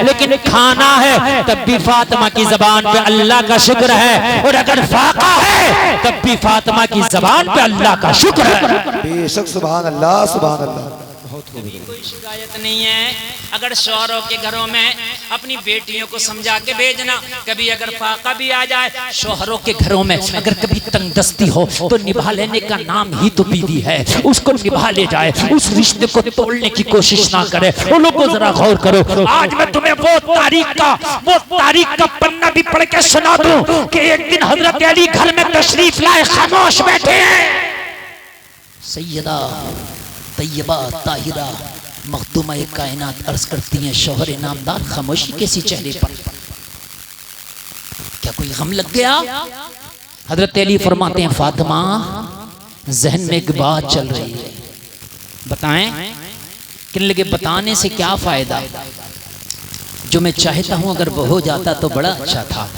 लेकिन खाना है तब भी फातिमा की जबान पे अल्लाह का शुक्र है, और अगर फाका है तब भी फातिमा की जबान पे अल्लाह का शुक्र है। बेशक सुभान अल्लाह सुभान अल्लाह। कभी कोई शिकायत नहीं है अगर शौहरों के घरों में अपनी बेटियों को समझा के भेजना। कभी अगर फाका भी आ जाए, शौहरों के घरों में अगर कभी तंगदस्ती हो तो निभा लेने का नाम ही तो बीवी है, उसको निभा ले जाए, उस रिश्ते को तोड़ने की कोशिश ना करे। वो लोगों जरा गौर करो, आज मैं तुम्हें वो तारीख का पन्ना भी पढ़ के सुना दूं कि एक दिन हजरत अली घर में तशरीफ लाए, खामोश बैठे हैं, सैयदा तैयबा ताहिरा मखदूमा कायनात अर्ज करती हैं, शौहर नामदार खामोशी कैसी चेहरे पर, क्या कोई गम लग गया? हजरत अली फरमाते हैं फातिमा जहन में एक बात चल रही है, बताएं? किन लगे बताने से क्या फायदा, जो मैं चाहता हूं अगर वो हो जाता तो बड़ा अच्छा था।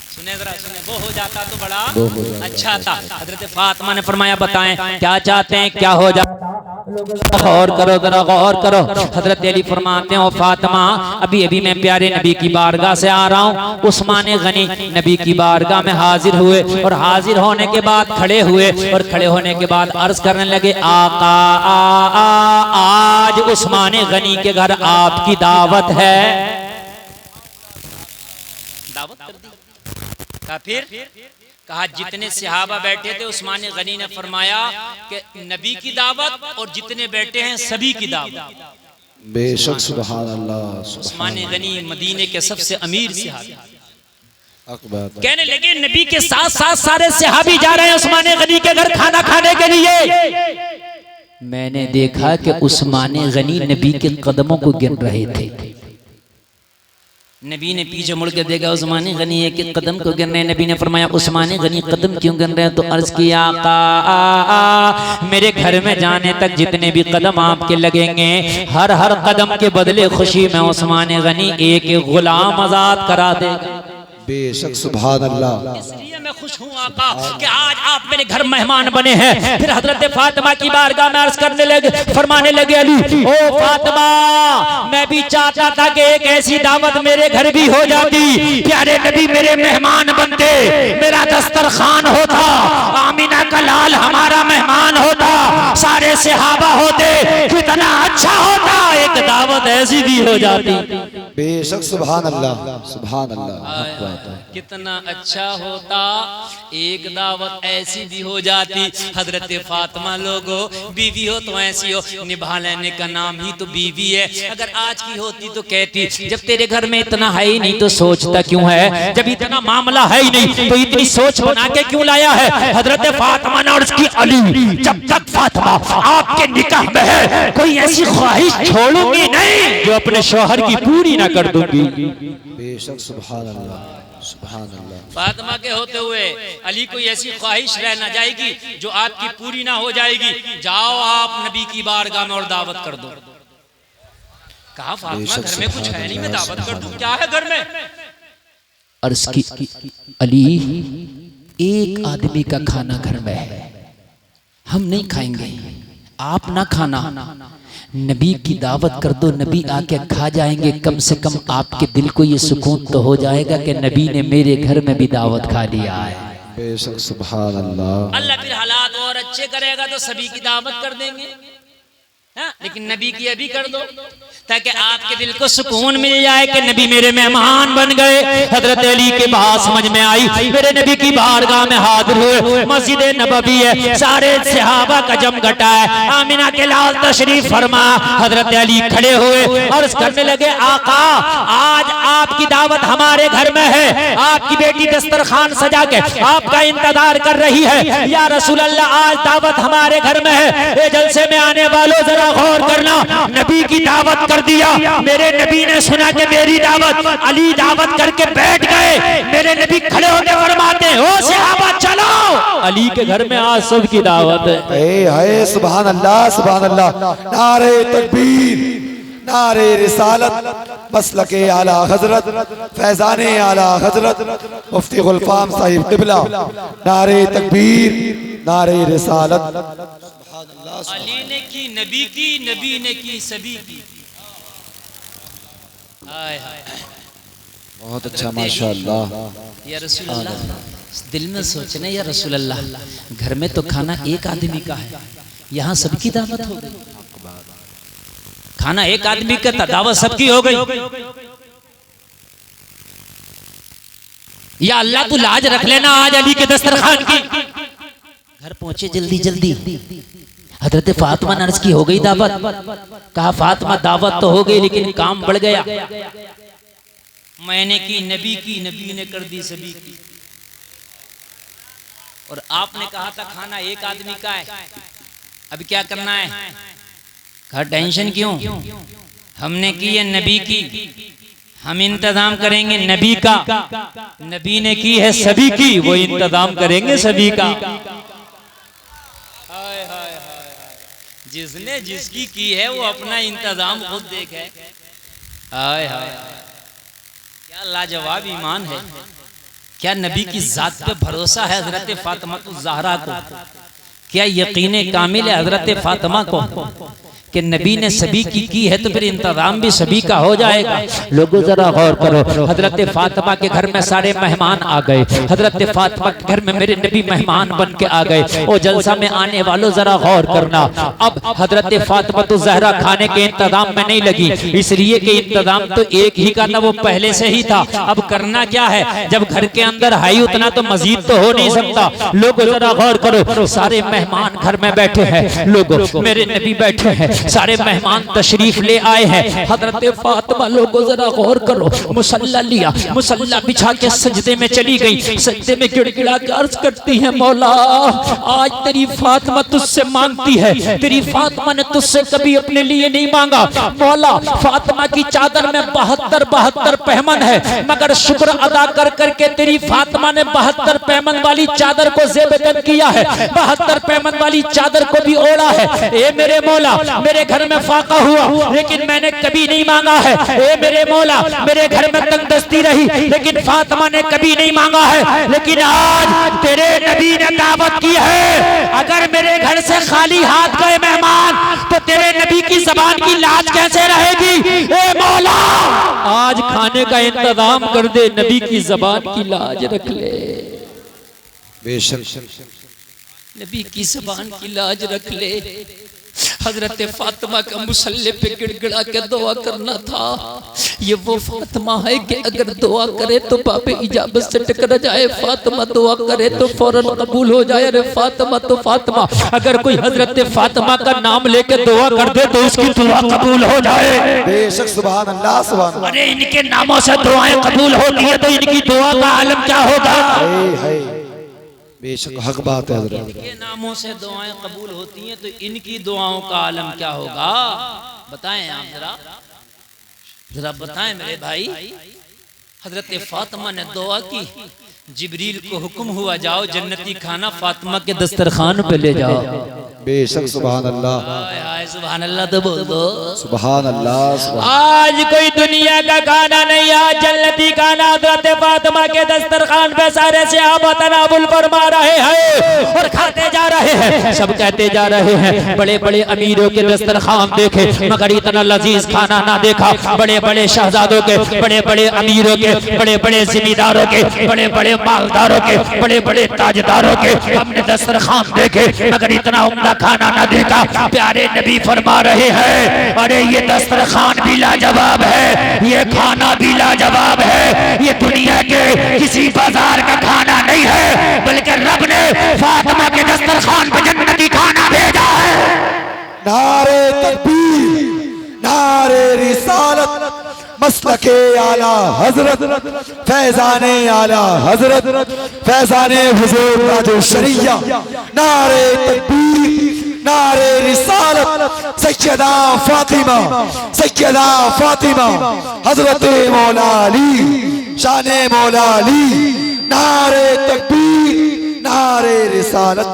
सुने जरा सुने, वो हो जाता तो बड़ा अच्छा था। हजरत फातिमा ने फरमाया बताएं क्या चाहते हैं, क्या हो जाता? गौर करो जरा गौर करो। हजरत अली फरमाते हैं फातिमा अभी अभी मैं प्यारे नबी की बारगाह से आ रहा हूँ। उस्मान गनी नबी की बारगाह में हाजिर हुए और हाजिर होने के बाद खड़े हुए और खड़े होने के बाद अर्ज करने लगे आका आज उस्मान गनी के घर आपकी दावत है। दावत कर दी। फिर कहा जितने सहाबा बैठे थे उस्मान गनी ने फरमाया कि नबी की दावत और जितने बैठे हैं सभी की दावत। बेशक सुभान अल्लाह। उस्मान गनी मदीने के सबसे अमीर सहाबी, अकबर कहने लगे नबी के साथ साथ सारे सहाबी जा रहे हैं उस्मान गनी के घर खाना खाने के लिए। मैंने देखा कि उस्मान गनी नबी के कदमों को गिन रहे थे। नबी ने पीछे मुड़ के देखा उस्मान गनी एक कदम को गिन रहे हैं। नबी ने फरमाया उस्मान गनी कदम क्यों गिन रहे हैं? तो अर्ज किया आका मेरे घर में जाने तक जितने भी कदम आपके लगेंगे हर हर कदम के बदले खुशी में उस्मान गनी एक गुलाम आजाद करा देगा। बेशक सुभान अल्लाह। इसलिए मैं खुश हूँ आका कि आज आप मेरे घर मेहमान बने हैं। फिर हजरत फातिमा की बारगाह में अर्ज करने लगे, फरमाने लगे अली ओ फातिमा मैं भी चाहता था कि एक ऐसी दावत मेरे घर भी हो जाती, प्यारे नबी मेरे मेहमान बनते, मेरा दस्तरखान होता, आमीना का लाल हमारा मेहमान होता, सारे सहाबा होते, कितना अच्छा होता, एक दावत ऐसी भी हो जाती। बेशक सुभान अल्लाह सुभान अल्लाह। कितना अच्छा होता एक दावत ऐसी भी हो जाती। हजरत फातिमा लोगो बीवी हो तो ऐसी हो, निभा लेने का नाम ही तो बीवी है। अगर आज की होती तो कहती जब तेरे घर में इतना है ही नहीं तो सोचता क्यों है, जब इतना मामला है ही नहीं तो इतनी सोच बना के क्यों लाया है। हजरत फातिमा ने अर्ज की अली जब तक फातिमा आपके निकाह में है कोई ऐसी ख्वाहिश छोड़ूंगी नहीं जो अपने शौहर की पूरी ना कर दूंगी। बेशक सुभान अल्लाह सुभान अल्लाह। फातिमा के होते हुए अली कोई ऐसी ख्वाहिश रह ना जाएगी जो आपकी पूरी ना हो जाएगी। जाओ आप नबी की बारगाह में और दावत कर दो। कहा फातिमा घर में कुछ है नहीं, मैं दावत कर दूं, क्या है घर में? अर्ज की अली एक आदमी का खाना घर में है, हम नहीं खाएंगे, आप ना खाना, नबी की दावत कर दो, नबी आके खा जाएंगे, कम से कम आपके दिल को ये सुकून तो हो जाएगा कि नबी ने मेरे घर में भी दावत खा लिया है। बेशक सुभान अल्लाह। अल्लाह फिर हालात और अच्छे करेगा तो सभी की दावत कर देंगे, हाँ? लेकिन नबी की अभी कर दो ताकि आपके दिल को सुकून मिल जाए कि नबी मेरे मेहमान बन गए। हजरत अली के बात समझ में आई, मेरे नबी की बारगाह में हाजिर हुए, मस्जिद नबवी है, सारे सहाबा का जमघटा है, आमिना के लाल तशरीफ फरमा। हजरत अली खड़े हुए और करने लगे आका आज आपकी दावत हमारे घर में है, आपकी बेटी दस्तरखान सजा के आपका इंतजार कर रही है। या रसूल अल्लाह आज दावत हमारे घर में है, ये जलसे में आने वालों जरा गौर करना, नबी की दावत कर दिया, मेरे नबी ने सुना कि मेरी दावत, अली दावत करके बैठ गए, मेरे नबी खड़े होकर फरमाते हो सहाबा चलो। अली के घर में आज सबकी दावत है। हाय सुभान अल्लाह सुभान अल्लाह। नारे तकबीर, नारे रिसालत, मसलके आला हजरत, फैजाने आला हजरत, मुफ्ती गुलफाम साहिब क़िबला। नारे तकबीर, नारे रिसालत। अली ने की नबी की, नबी ने की सभी की। हाय हाय बहुत अच्छा माशाअल्लाह। या रसूल अल्लाह, दिल में सोचने या रसूल अल्लाह, घर में तो खाना एक आदमी का है, यहाँ सबकी दावत हो गई। खाना एक आदमी का था, दावत सबकी हो गई। या अल्लाह तू लाज रख लेना आज अली के दस्तरखान की। घर पहुंचे जल्दी जल्दी, हजरत फातिमा ने अर्ज की हो गई दावत। कहा फातिमा दावत तो हो गई लेकिन काम बढ़ गया। मैंने की नबी की, नबी ने कर दी सभी की। और आपने कहा था खाना एक आदमी का है, अब क्या करना है? कहा टेंशन क्यों, हमने की है नबी की, हम इंतजाम करेंगे नबी का। नबी ने की है सभी की, वो इंतजाम करेंगे सभी का। हाय हाय हाय, जिसने जिसकी की है वो अपना इंतजाम खुद देखे। हाय हाय, क्या लाजवाब ईमान है, क्या नबी की जात पे भरोसा है हजरत फातिमा ज़हरा को, क्या यकीन कामिल है हजरत फातिमा को कि नबी ने सभी की है तो फिर इंतजाम भी सभी का हो जाएगा। लोगों जरा गौर करो, हजरत फातिमा के घर में सारे मेहमान आ गए। हजरत फातिमा के घर में मेरे नबी मेहमान बन के आ गए। ओ जलसा में आने वालों जरा गौर करना, अब हजरत फातिमा तो ज़हरा खाने के इंतजाम में नहीं लगी, इसलिए कि इंतजाम तो एक ही का था, वो पहले से ही था। अब करना क्या है, जब घर के अंदर है उतना तो मजीद तो हो नहीं सकता। लोगों जरा गौर करो, सारे मेहमान घर में बैठे हैं, लोगों मेरे नबी बैठे हैं, सारे मेहमान तशरीफ ले आए हैं। हजरत फातिमा लोगों जरा गौर करो, मुसल्ला लिया, मुसल्ला बिछा के सजदे में चली गई। सजदे में गिड़गिड़ा के अर्ज करती है मौला आज तेरी फातिमा तुझसे मांगती है, तेरी फातिमा ने तुझसे कभी अपने लिए नहीं मांगा। मौला फातिमा की चादर में 72 पहमन है, मगर शुक्र अदा कर करके तेरी फातिमा ने 72 पहमन वाली चादर को ज़ेब-ए-तन किया है, 72 पहमन वाली चादर को भी ओढ़ा है। ए मेरे मौला, मेरे घर में फाका हुआ लेकिन मैंने कभी नहीं मांगा है। ए मेरे मौला, मेरे घर में तंगदस्ती रही लेकिन फातिमा ने कभी नहीं मांगा है। लेकिन आज तेरे नबी ने दावत की है, अगर मेरे घर से खाली हाथ गए मेहमान तो तेरे नबी की जबान की लाज कैसे रहेगी। ए मौला आज खाने का इंतजाम कर दे, नबी की जबान की लाज रख ले। बेशक नबी की जबान की लाज रख ले। हजरत फातिमा का मुसल्ले पे गिड़गिड़ा के दुआ करना था। ये वो फातिमा है कि अगर दुआ करे तो बाबे इजाबत से टकरा जाए, फातिमा दुआ करे तो फौरन कबूल हो जाए। अरे फातिमा तो फातिमा, अगर कोई हजरत फातिमा का नाम लेके दुआ कर दे तो उसकी दुआ कबूल हो जाए। बेशक सुभान अल्लाह सुभान अल्लाह। अरे इनके नामों से दुआएं कबूल होती है तो इनकी दुआ का आलम क्या होगा। बेशक हक बात है हजरत, इनके नामों से दुआएं कबूल होती हैं तो इनकी दुआओं का आलम क्या होगा। बताएं आप जरा बताएं मेरे भाई। हजरत फातिमा ने दुआ की, जिब्रील को हुक्म हुआ जाओ जन्नती खाना फातिमा के दस्तरखान पे ले जाओ। बेशक सुभान अल्लाह, सुभान अल्लाह तो बोल दो सुभान अल्लाह। आज कोई दुनिया का खाना नहीं, आज जन्नती खाना हज़रत फातिमा के दस्तरखान पे सारे सहाबा तनावुल फरमा रहे हैं और खाते जा रहे हैं। सब कहते जा रहे हैं बड़े बड़े अमीरों के दस्तरखान देखे मगर इतना लजीज खाना ना देखा। बड़े बड़े शहजादों के, बड़े बड़े अमीरों के, बड़े बड़े जिम्मेदारों के, बड़े बड़े मालदारों के, बड़े बड़े ताजदारों के हमने दस्तरखान देखे मगर इतना उम्दा खाना ना देखा। प्यारे नबी फरमा रहे हैं अरे ये दस्तरखान भी लाजवाब है, ये खाना भी लाजवाब है, ये दुनिया के किसी बाजार का खाना नहीं है बल्कि रब ने फातिमा के दस्तरखान पे जन्नती खाना भेजा है। नारे तकबीर, नारे रिसालत, मसलके आला हजरत, फैजाने आला हजरत, फैजाने हुजूर राजो शरिया। नारे तकबीर, नारे रिसालत, सैयदा फातिमा, सैयदा फातिमा, हजरत मौला अली, शाने मौला अली। नारे तकबीर, नारे रिसालत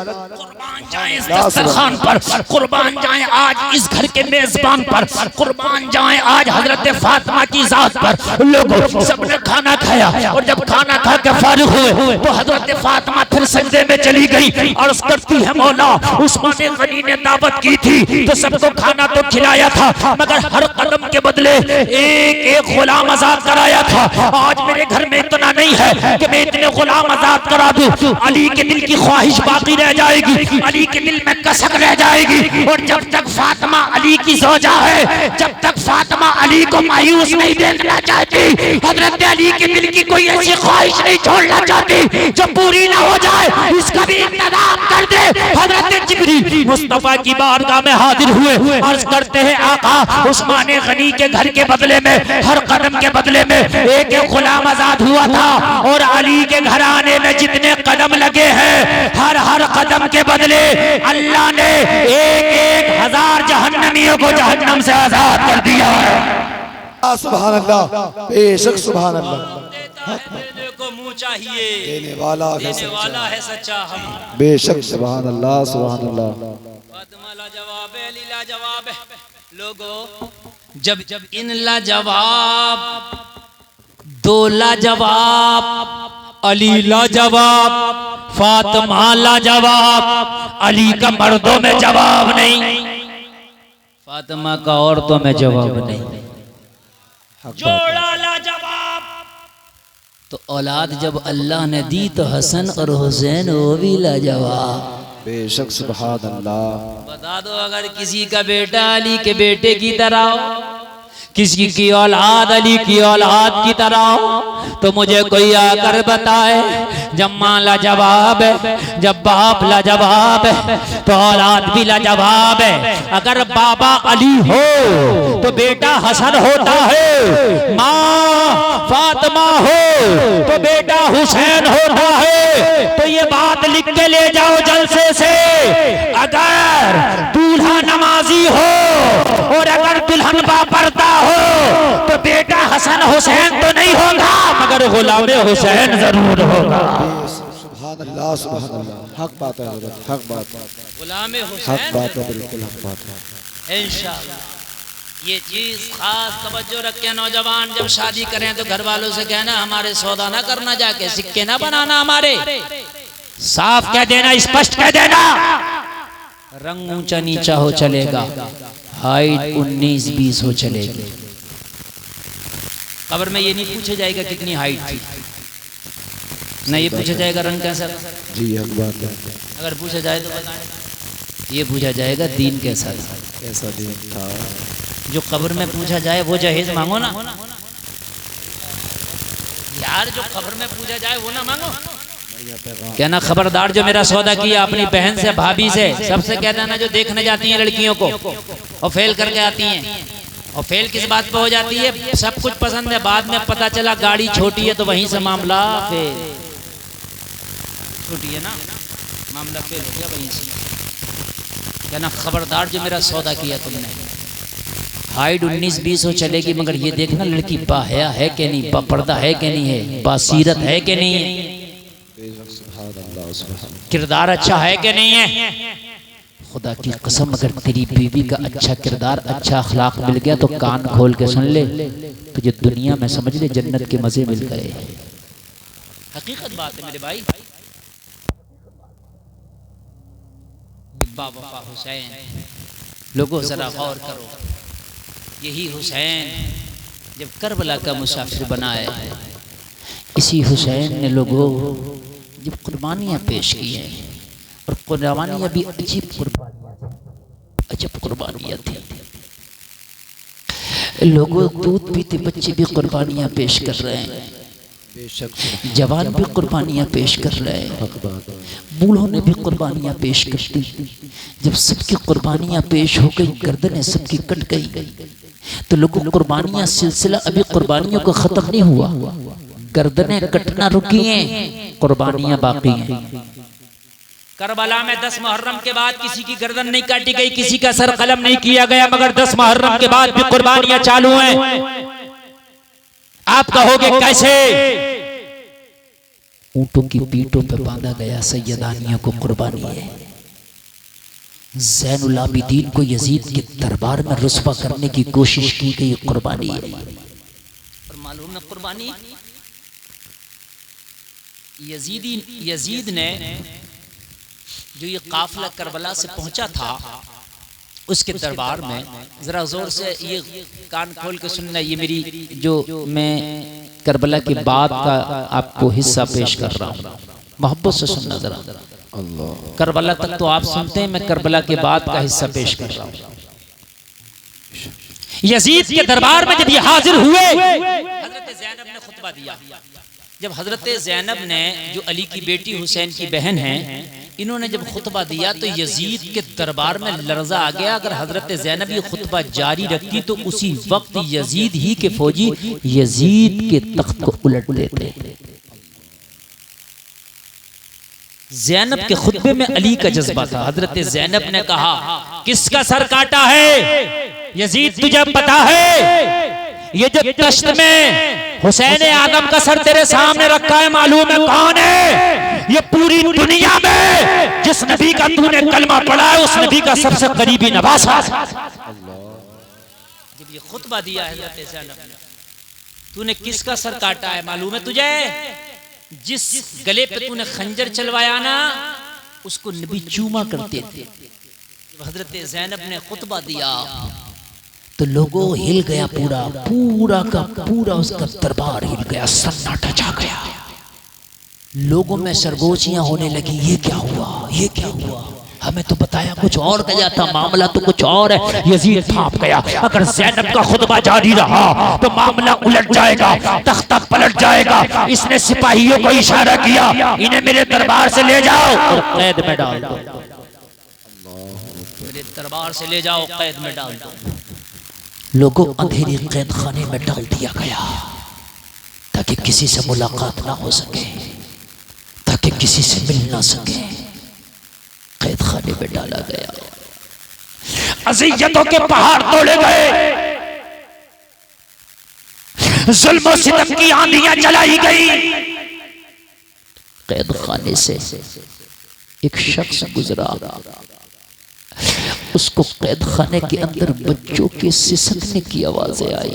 इस दस्तरखान पर, कुर्बान जाएं आज इस घर के मेजबान पर, कुर्बान जाएं आज हजरत फातिमा की जात पर। लोगों सबने खाना खाया और जब खाना खा के फारिग हुए तो हजरत फातिमा फिर सजदे में चली गई और करती है मौला उस्मान गनी ने दावत की थी तो सबको खाना तो खिलाया था मगर हर कदम के बदले एक एक गुलाम आजाद कराया था। आज मेरे घर में इतना नहीं है कि मैं इतने गुलाम आजाद करा दूं, अली के दिल की ख्वाहिश बाकी रह जाएगी, अली के दिल में कसक रह जाएगी। और जब तक फातिमा अली की ज़ौजा है, जब तक फातिमा अली को मायूस नहीं देखना चाहती, हजरत अली के दिल की कोई ऐसी ख्वाहिश नहीं छोड़ना चाहती जो पूरी ना हो जाए, इसका भी इंतजाम कर दे। हजरत जिब्रील मुस्तफा की बारगाह में हाजिर हुए, अर्ज करते हैं आका उस्मान गनी के घर के बदले में, हर कदम के बदले में एक एक गुलाम आजाद हुआ था और अली के घराने में जितने कदम लगे हैं हर हर कदम के बदले अल्लाह ने एक एक हजार जहन्नमियों को जहन्नम से आजाद कर दिया है। सुभान अल्लाह, बेशक सुभान अल्लाह। देने को मुंह चाहिए, देने वाला है सच्चा हम। बेशक सुभान अल्लाह सुभान अल्लाह। फातिमा लाजवाब है, अली लाजवाब है। लोगों जब इन लाजवाब, दो लाजवाब, अली लाजवाब, फातिमा लाजवाब, अली का मर्दों में जवाब नहीं, फातिमा का औरतों में जवाब नहीं, जोड़ा लाजवाब। तो औलाद जब अल्लाह ने दी तो हसन और हुसैन वो भी लाजवाब। बेशक सुभान अल्लाह। बता दो अगर किसी का बेटा अली के बेटे की तरह हो, किसी की औलाद अली की औलाद की तरह हो, तो मुझे कोई आकर बताए। जब माँ लाजवाब है, जब बाप लाजवाब है, तो औलाद भी लाजवाब है। अगर बाबा अली हो तो बेटा हसन होता है, माँ फातिमा हो तो बेटा हुसैन होता है। तो ये बात लिख के ले जाओ जलसे से। अगर दूल्हा नमाजी हो और अगर दुल्हन बापर्दा हो तो बेटा हसन हुसैन तो नहीं होगा मगर गुलाम हुसैन जरूर होगा। सुभान अल्लाह सुभान अल्लाह। हक बात है हजरत, हक बात है, गुलाम हक हुसैन बात है, बिल्कुल हक बात है। इंशाअल्लाह ये चीज खास तवज्जो रखें नौजवान। जब शादी करें तो घर वालों से कहना हमारे सौदा ना करना, जाके सिक्के ना बनाना हमारे, साफ कह देना, स्पष्ट कह देना। रंग ऊंचा नीचा हो चलेगा, हाइट 19-20 हो चलेगी। कब्र में ये नहीं पूछा जाएगा कितनी हाइट थी, ना ये पूछा जाएगा रंग कैसा। जी हक बात है। अगर पूछा जाए तो बताएं, ये पूछा जाएगा दीन कैसा था, कैसा दिन था। जो कब्र में पूछा जाए वो जहेज मांगो ना यार, जो कब्र में पूछा जाए वो ना मांगो। कहना खबरदार जो मेरा सौदा किया अपनी बहन से, भाभी से, सबसे कह देना जो देखने जाती हैं लड़कियों को और फेल करके आती हैं। और फेल किस बात पे हो जाती है, सब कुछ पसंद है, बाद में पता चला गाड़ी छोटी है तो वहीं से मामला फेल, छोटी है ना, मामला फेल हो गया वहीं से। कहना खबरदार जो मेरा सौदा किया तुमने, हाइट 19-20 हो चलेगी मगर ये देखना लड़की बाहया है कि नहीं, बापर्दा है कि नहीं है, बासीरत है कि नहीं है, किरदार अच्छा है कि नहीं है। खुदा की कसम अगर तेरी बीवी का अच्छा किरदार, अच्छा अखलाक मिल गया तो कान खोल के सुन ले, तुझे दुनिया में समझ ले जन्नत के मजे मिल गए। हकीकत बात है मेरे भाई। बाबा हुसैन, लोगों जरा गौर करो, यही हुसैन जब करबला का मुसाफिर बनाए, इसी हुसैन ने लोगों जब कुर्बानियाँ पेश की हैं, और कुर्बानियाँ भी अजीब कुर्बानियाँ थी। लोगों दूध पीते बच्चे भी कुर्बानियाँ पेश कर रहे हैं, जवान भी कुर्बानियाँ पेश कर रहे हैं, बूढ़ों ने भी कुर्बानियाँ पेश कर दी। जब सबकी कुर्बानियाँ पेश हो गई, गर्दनें सबकी कट गई, तो लोगों कुर्बानियाँ सिलसिला अभी कुर्बानियों को खत्म नहीं हुआ, गर्दनें कटना रुकी हैं, कुर्बानियाँ बाकी हैं। करबला में 10 मुहर्रम के बाद किसी की गर्दन नहीं काटी गई, किसी का सर कलम नहीं किया गया, मगर 10 मुहर्रम के बाद भी कुर्बानियां चालू हैं। आप कहोगे कैसे? ऊंटों की पीठों पर बांधा गया सैयदानियों को कुर्बानी है। ज़ैनुल आबिदीन को यजीद के दरबार में रुस्वा करने की कोशिश की गई, कुर्बानी है। और मालूम है कुर्बानी, यजीद ने जो ये काफिला करबला से पहुंचा था उसके दरबार में, जरा जोर से ये कान खोल के सुनना, ये मेरी जो मैं करबला के बाद का आपको हिस्सा पेश कर रहा हूँ, मोहब्बत से सुनना जरा। करबला तक तो आप सुनते हैं, मैं करबला के बाद का हिस्सा पेश कर रहा हूँ। यजीद के दरबार में जब ये हाजिर हुए, हजरत ज़ैनब ने खुतबा दिया। जब हजरत ज़ैनब ने, जो अली की बेटी हुसैन की बहन है, इन्होंने जब खुतबा दिया तो यजीद के दरबार में लर्जा आ गया। अगर हजरत ज़ैनब ये खुतबा जारी रखती तो उसी वक्त यजीद ही के फौजी यजीद के तख्त को उलट देते। ज़ैनब के खुतबे में अली का जज्बा था। हजरत ज़ैनब ने कहा, किसका सर काटा है यजीद, तुझे पता है? ये जो तश्त में हुसैन आदम का सर तेरे सामने रखा है, मालूम है कौन है? ये पूरी दुनिया में जिस नबी का तूने कलमा पढ़ा है उस नबी का सबसे करीबी नवासा। जब ये खुतबा दिया है हज़रत ज़ैनब ने, तूने किसका सर काटा है मालूम है तुझे? जिस गले पे तूने खंजर चलवाया ना, उसको नबी चूमा करते थे। जब हज़रत ज़ैनब ने खुतबा दिया तो लोगों हिल गया, पूरा का पूरा उसका दरबार हिल गया, सन्नाटा छा गया। लोगों में सरगोशियां होने लगी, ये क्या हुआ, ये क्या हुआ? हमें तो बताया कुछ और गया था, मामला तो कुछ और है। यजीद भाप गया, अगर ज़ैनब का खुतबा जारी रहा तो मामला उलट जाएगा, तख्ता पलट जाएगा। इसने सिपाहियों को इशारा किया, इन्हें मेरे दरबार से ले जाओ और कैद में डाल दो। मेरे दरबार से ले जाओ, कैद में डाल दो। लोगों अंधेरी कैद खाने में डाल दिया गया ताकि किसी से मुलाकात ना हो सके, ताकि किसी से मिल ना सके। कैद खाने में डाला गया, अज़ियतों के पहाड़ तोड़े गए, जुल्म और सितम की आंधियां चलाई गई। कैद खाने से एक शख्स गुजरा, उसको कैद खाने के अंदर बच्चों के सिसकने की आवाजें आई।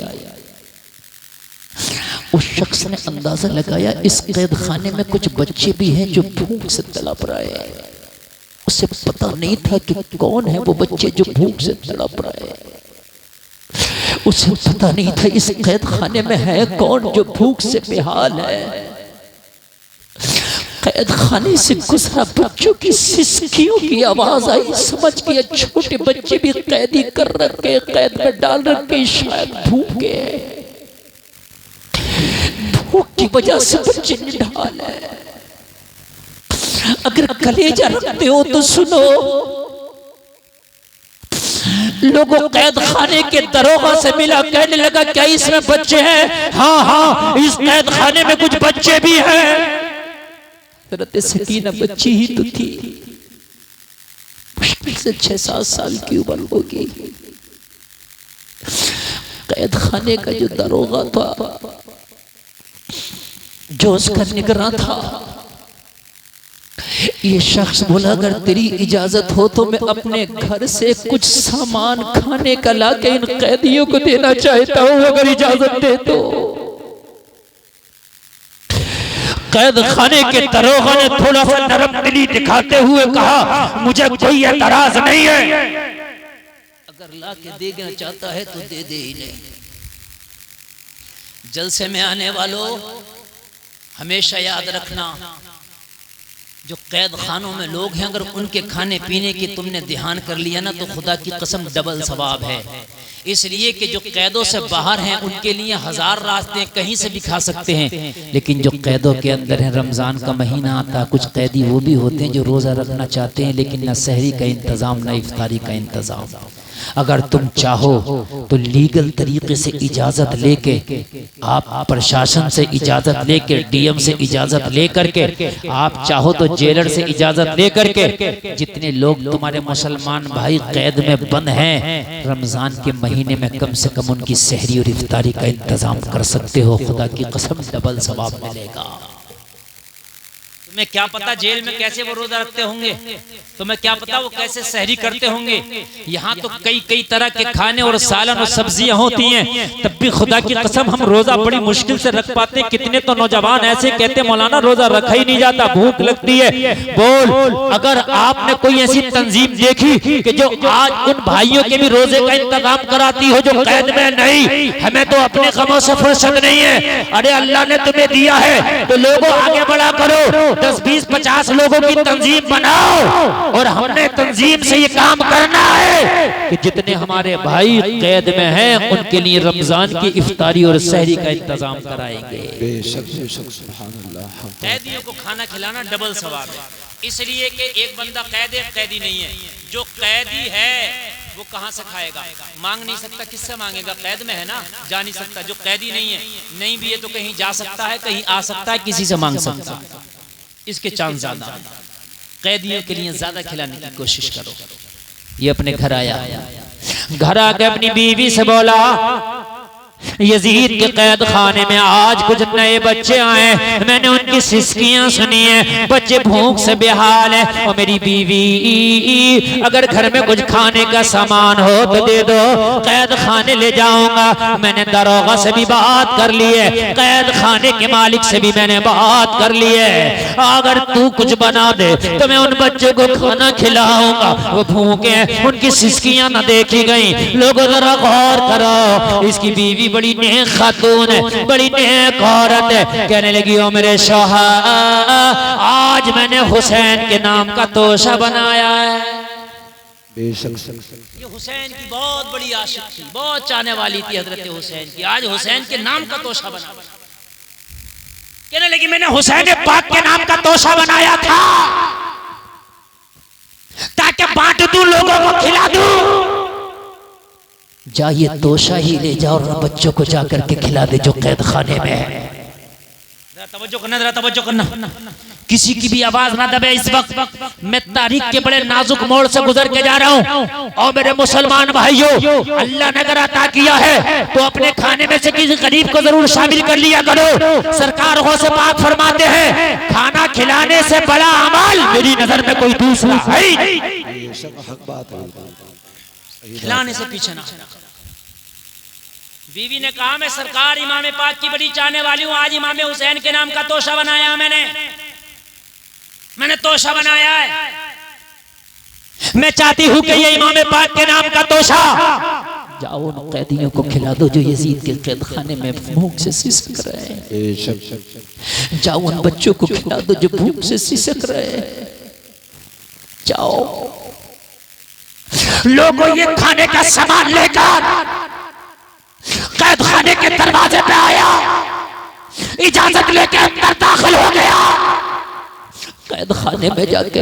उस शख्स ने अंदाजा लगाया इस कैद खाने में कुछ बच्चे भी हैं जो भूख से तड़प रहे हैं। उसे पता नहीं था कि कौन है वो बच्चे जो भूख से तड़प रहे हैं। उसे पता नहीं था इस कैद खाने में है कौन जो भूख से बेहाल है। कैद खाने से गुजरा, बच्चों की सिसकियों की आवाज आई, समझ गया छोटे बच्चे भी कैदी कर रखे, कैद में डाल रखे, शायद भूखे, भूख की वजह से बच्चे निढाल है। अगर कलेजा रखते हो तो सुनो, लोगों कैद खाने के दरोगा से मिला, कहने लगा क्या इसमें बच्चे हैं? हाँ हाँ, इस कैद खाने में कुछ बच्चे भी हैं। हज़रत सकीना बच्ची ही तो थी, मुश्किल से 6-7 साल की उम्र होगी। कैद खाने का जो दरोगा था, जो उसका निगरान था, ये शख्स बोला अगर तेरी इजाजत हो तो मैं अपने घर से कुछ सामान खाने का लाके इन कैदियों को देना चाहता हूं, अगर इजाजत दे तो। कैद खाने के दरोगा ने थोड़ा सा नरम दिली दिखाते हुए कहा मुझे कोई एतराज नहीं है, अगर ला के देना चाहता है तो दे दे इन्हें। जलसे में आने वालों हमेशा याद रखना, जो कैद खानों में लोग हैं अगर उनके खाने पीने की तुमने ध्यान कर लिया ना तो खुदा की कसम डबल सवाब है। इसलिए कि जो कैदों से बाहर हैं उनके लिए 1000 रास्ते कहीं से भी खा सकते हैं, लेकिन जो कैदों के अंदर हैं, रमज़ान का महीना आता, कुछ कैदी वो भी होते हैं जो रोज़ा रखना चाहते हैं लेकिन न सहरी का इंतज़ाम न इफ्तारी का इंतज़ाम। अगर तुम चाहो तो लीगल तरीके से इजाज़त लेके, आप प्रशासन से इजाज़त लेके, डीएम से इजाज़त लेकर के, आप चाहो तो जेलर से इजाज़त लेकर के, जितने लोग तुम्हारे मुसलमान भाई कैद में बंद हैं, रमज़ान के महीने में कम से कम उनकी सहरी और इफ्तारी का इंतज़ाम कर सकते हो। खुदा की कसम डबल सवाब मिलेगा। तुम्हें क्या पता जेल में कैसे वो रोजा रखते होंगे, तुम्हें क्या पता वो कैसे सहरी करते होंगे। यहाँ तो कई कई तरह के खाने और सालन और सब्जियां होती हैं, तब भी खुदा की कसम हम रोजा बड़ी मुश्किल से रख पाते। कितने तो नौजवान ऐसे कहते मौलाना रोजा रखा ही नहीं जाता, भूख लगती है। बोल, अगर आपने कोई ऐसी तंजीम देखी कि जो आज उन भाइयों के भी रोजे का इंतजाम कराती हो जो कैद में नहीं, हमें तो अपने गमों से फुर्सत नहीं है। अरे अल्लाह ने तुम्हें दिया है तो लोगों आगे बढ़ा करो, 10, 20, 50 लोगों की तंजीम बनाओ। और हमने तंजीम से ये काम करना है कि जितने हमारे भाई कैद में हैं उनके लिए रमजान की इफ्तारी और सहरी का इंतजाम कराएंगे। कैदियों को खाना खिलाना डबल सवाब है, इसलिए कि एक बंदा कैदी नहीं है। जो कैदी है वो कहाँ से खाएगा, मांग नहीं सकता, किससे मांगेगा, कैद में है ना, जा नहीं सकता। जो कैदी नहीं है, नहीं भी है तो कहीं जा सकता है, कहीं आ सकता है, किसी से मांग सकता है, इसके चांस ज्यादा। कैदियों के लिए ज्यादा खिलाने की कोशिश करो। ये अपने घर आया, घर आके अपनी बीवी से बोला यजीद के कैद खाने में आज कुछ नए बच्चे आए, मैंने उनकी सिसकियां सुनी है, बच्चे भूख से बेहाल है। और मेरी बीवी अगर घर में कुछ खाने का सामान हो तो दे दो, कैद खाने ले जाऊंगा। मैंने दरोगा से भी बात कर ली है, कैद खाने के मालिक से भी मैंने बात कर ली है, अगर तू कुछ बना दे तो मैं उन बच्चों को खाना खिलाऊंगा। वो भूखे हैं, उनकी सिसकियां न देखी गई। लोगों जरा गौर करो, इसकी बीवी बड़ी नेक खातून है, बड़ी नेक औरत है। कहने लगी ओ मेरे शौहर, आज मैंने हुसैन के नाम का तोशा बनाया है। ये हुसैन की बहुत बड़ी आशिक थी, बहुत चाहने वाली थी हजरत हुसैन की। आज हुसैन के नाम का तोशा बना। कहने लगी मैंने हुसैन पाक के नाम का तोशा बनाया था ताकि बांट दूं, लोगों को खिला दूं। जाइए तोशा ही ले जाओ और बच्चों को जाकर के खिला दे जो कैद खाने में है। तवज्जो करना, जरा तवज्जो करना, किसी की भी आवाज ना दबे। इस वक्त मैं तारीख के बड़े नाजुक मोड़ से गुजर के जा रहा हूँ। और मेरे मुसलमान भाइयों, अल्लाह ने अगर अता किया है तो अपने खाने में से किसी गरीब को जरूर शामिल कर लिया करो। सरकार गौसे पाक फरमाते हैं खाना खिलाने से बड़ा अमल मेरी नजर में कोई दूसरा है, खिलाने से पीछे ना। बीवी ने कहा मैं सरकार इमाम पाक की बड़ी चाहने वाली हूं, आज इमाम हुसैन के नाम का तोशा बनाया, मैंने तोशा बनाया है। मैं चाहती हूं कि ये इमाम पाक के नाम का तोशा जाओ उन कैदियों को खिला दो जो यजीद के कैद खाने में भूख से सिसक रहे हैं। जाओ उन बच्चों को खिला दो जो भूख से सिसक रहे हैं। जाओ लोगों, ये खाने का सामान लेकर कैद खाने के दरवाजे पे आया, इजाजत लेके अंदर दाखिल हो गया। कैद खाने में जाके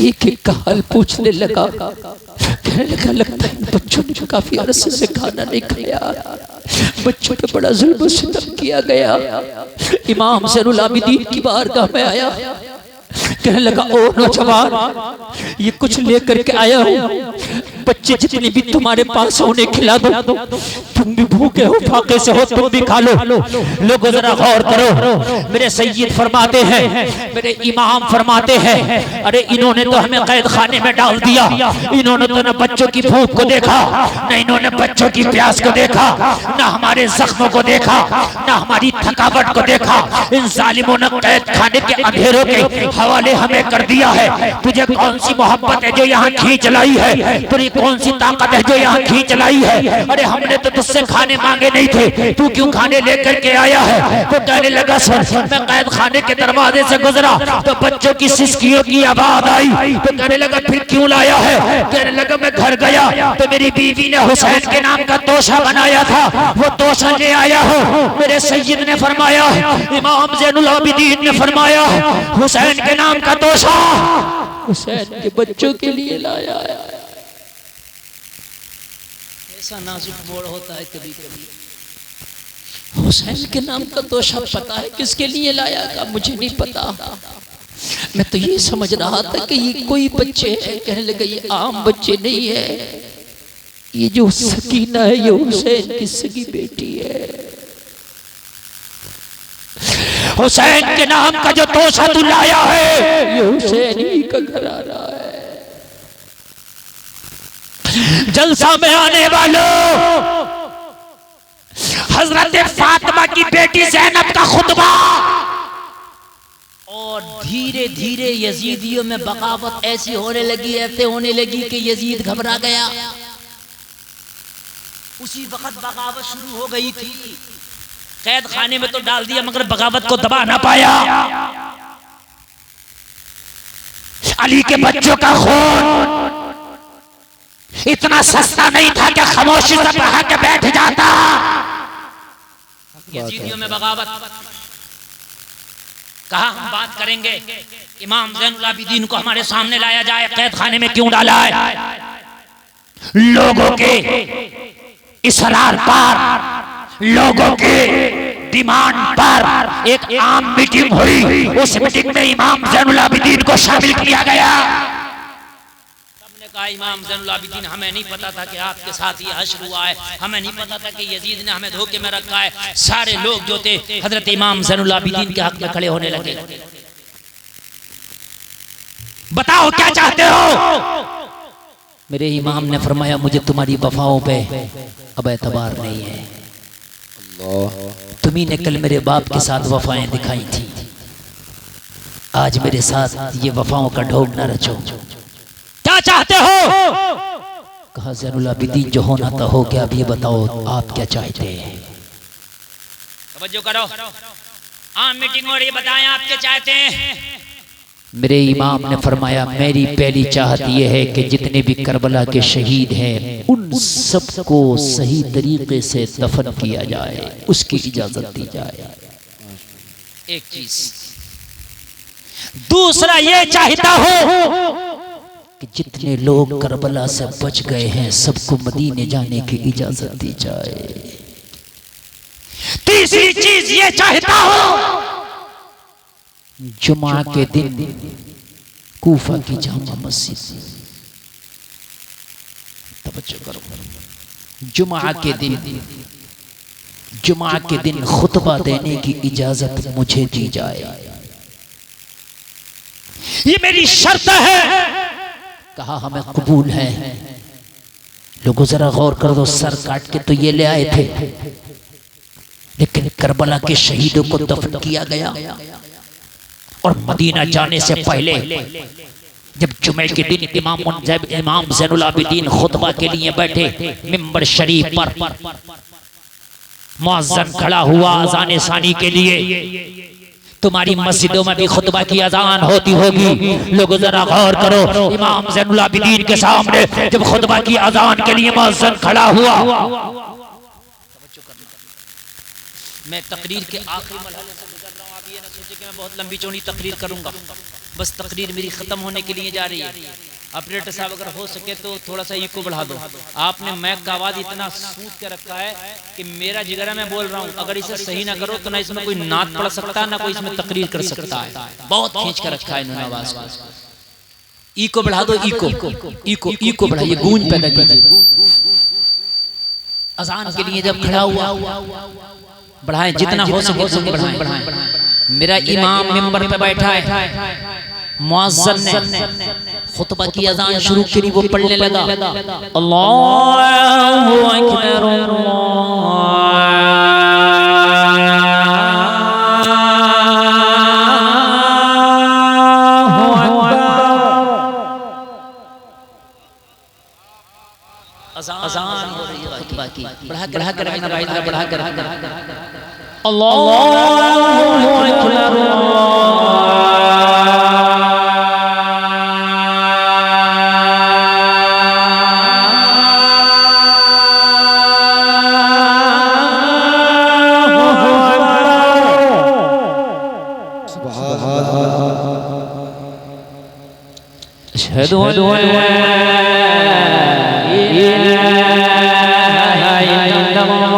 एक एक का हाल पूछने लगा। कहने लगा लगता है बच्चों ने काफी अरसे से खाना नहीं खाया, बच्चों पे बड़ा जुल्म सितम किया गया। इमाम ज़ैनुल आबिदीन की बारगाह में आया, कहने लगा ओ नौजवान, ये कुछ लेकर के आया हूँ, बच्चे जितने भी तुम्हारे पास हो उन्हें खिला दो। तुम भी भूखे हो, फाके से हो, तुम भी खा लो। लोगों जरा गौर करो, मेरे सैयद फरमाते हैं, मेरे इमाम फरमाते हैं, अरे इन्होंने तो हमें कैद खाने में डाल दिया। इन्होंने तो न बच्चों की भूख को देखा, न इन्होंने बच्चों की प्यास को देखा, न हमारे जख्मों को देखा, न हमारी थकावट को देखा। इन जालिमों ने कैद खाने के अंधेरों के हवाले हमें कर दिया है। तुझे कौन सी मोहब्बत है जो यहाँ खींच लाई है, तुझे कौन सी ताकत है जो यहाँ खींच लाई है। अरे हमने तो तुझसे खाने मांगे नहीं थे, तू क्यों खाने लेकर के आया है। तो कहने लगा सर मैं कैद खाने के दरवाजे से गुजरा तो बच्चों की सिसकियों की आवाज आई। तो कहने लगा फिर क्यों लाया है। कहने लगा मैं घर गया तो मेरी बीवी ने हुसैन के नाम का तोशा बनाया था, वो तोशा ले आया हो। मेरे सैयद ने फरमाया, इमाम ज़ैनुल आबिदीन ने फरमाया, हुसैन के नाम का तोशा हुसैन के बच्चों के लिए लाया है। ऐसा नाजुक मोड़ होता है कभी कभी। हुसैन के नाम का तोशा पता है किसके लिए लाया था, मुझे नहीं पता। मैं तो ये समझ रहा था कि ये कोई बच्चे हैं। कहने लगा ये आम बच्चे नहीं है, ये जो सकीना है ये हुसैन की सगी बेटी है। हुसैन के नाम का जो तोशा तू लाया है ये हुसैन ही का घराना है। जलसा में आने वालों, हजरत फातिमा की बेटी ज़ैनब का खुतबा, और धीरे धीरे यजीदियों में बगावत ऐसी होने लगी, ऐसे होने लगी कि यजीद घबरा गया। उसी वक्त बगावत शुरू हो गई थी। कैद खाने में तो डाल दिया मगर बगावत को दबा ना पाया। अली के बच्चों का खून इतना सस्ता नहीं था कि खामोशी से बहा के बैठ जाता। यजीदियों में बगावत, कहा हम बात करेंगे, इमाम ज़ैनुल आबिदीन को हमारे सामने लाया जाए, कैद खाने में क्यों डाला है। लोगों के इसरार पर, लोगों के डिमांड पर एक आम मीटिंग हुई। उस मीटिंग में इमाम ज़ैनुल आबिदीन को शामिल किया गया। सबने कहा इमाम ज़ैनुल आबिदीन, हमें नहीं पता था कि आपके साथ ये हश्र हुआ है, हमें नहीं पता था कि यजीद ने हमें धोखे में रखा है। सारे लोग जो थे हजरत इमाम ज़ैनुल आबिदीन के हक में खड़े होने लगे। बताओ क्या चाहते हो। मेरे इमाम ने फरमाया मुझे तुम्हारी वफाओं पे अब एतबार नहीं है। तुम्ही ने कल मेरे बाप के साथ वफाएं दिखाई थी, आज मेरे साथ ये वफाओं का ढोंग न रचो। क्या चाहते हो। कहा ज़ैनुल आबिदीन जो होना था हो गया, अब ये बताओ आप क्या चाहते हैं। तवज्जो करो, आम मीटिंग हो रही है, बताएं आप क्या चाहते हैं। मेरे इमाम ने फरमाया मेरी पहली चाहत यह है कि जितने भी करबला के शहीद हैं उन सबको सही तरीके से दफन किया जाए, उसकी इजाजत दी जाए। एक चीज। दूसरा ये चाहता हूं कि जितने लोग करबला से बच गए हैं सबको मदीने जाने की इजाजत दी जाए। तीसरी चीज ये चाहता हूं जुमा के दिन कूफा की जामा मस्जिद, तवज्जो करो, जुमा के दिन खुतबा देने की इजाजत मुझे दी जाए, ये मेरी शर्त है। कहा हमें कबूल है। लोगों जरा गौर कर दो, सर काट के तो ये ले आए थे, लेकिन करबला के शहीदों को दफन किया गया। और मदीना जाने से पहले जब जुमे के दिन इमाम ज़ैनुल आबिदीन खुतबा के लिए बैठे, मिंबर शरीफ पर मुअज्जिन खड़ा हुआ अज़ान सानी के लिए। तुम्हारी मस्जिदों में भी खुतबा की अज़ान होती होगी। लोगों जरा गौर करो, इमाम ज़ैनुल आबिदीन के सामने जब खुतबा की अज़ान के लिए मुअज्जिन खड़ा हुआ। मैं तकरीर के आखिरी मरहले से गुजर रहा हूँ, आप ये ना सोचे कि मैं बहुत लंबी चौड़ी तकरीर करूंगा, बस तकरीर मेरी खत्म होने के लिए जा रही है। ऑपरेटर साहब अगर हो सके तो थोड़ा सा इको बढ़ा दो। आपने मैक का आवाज इतना सूद के रखा है कि मेरा जिगरा मैं बोल रहा हूँ, अगर इसे सही ना करो तो ना इसमें कोई नात पढ़ सकता है ना कोई इसमें तकरीर कर सकता है। बहुत खींच कर रखा है इन्होंने आवाज को। इको बढ़ा दो, इको बढ़ाइए, गूंज पैदा कीजिए। अजान के लिए जब खड़ा हुआ बढ़ाएं, जितना हो सके बढ़ाएं। मेरा इमाम मिंबर पे बैठा है, मुअज्जिन ने खुतबा की अज़ान शुरू करी, वो पढ़ने लगा अल्लाहु अकबर अज़ान हो रही है खुतबा की। बढ़ा कर रखना भाई, बढ़ा कर अल्लाहु अकबर अशहदु अल्ला इलाहा इल्लल्लाह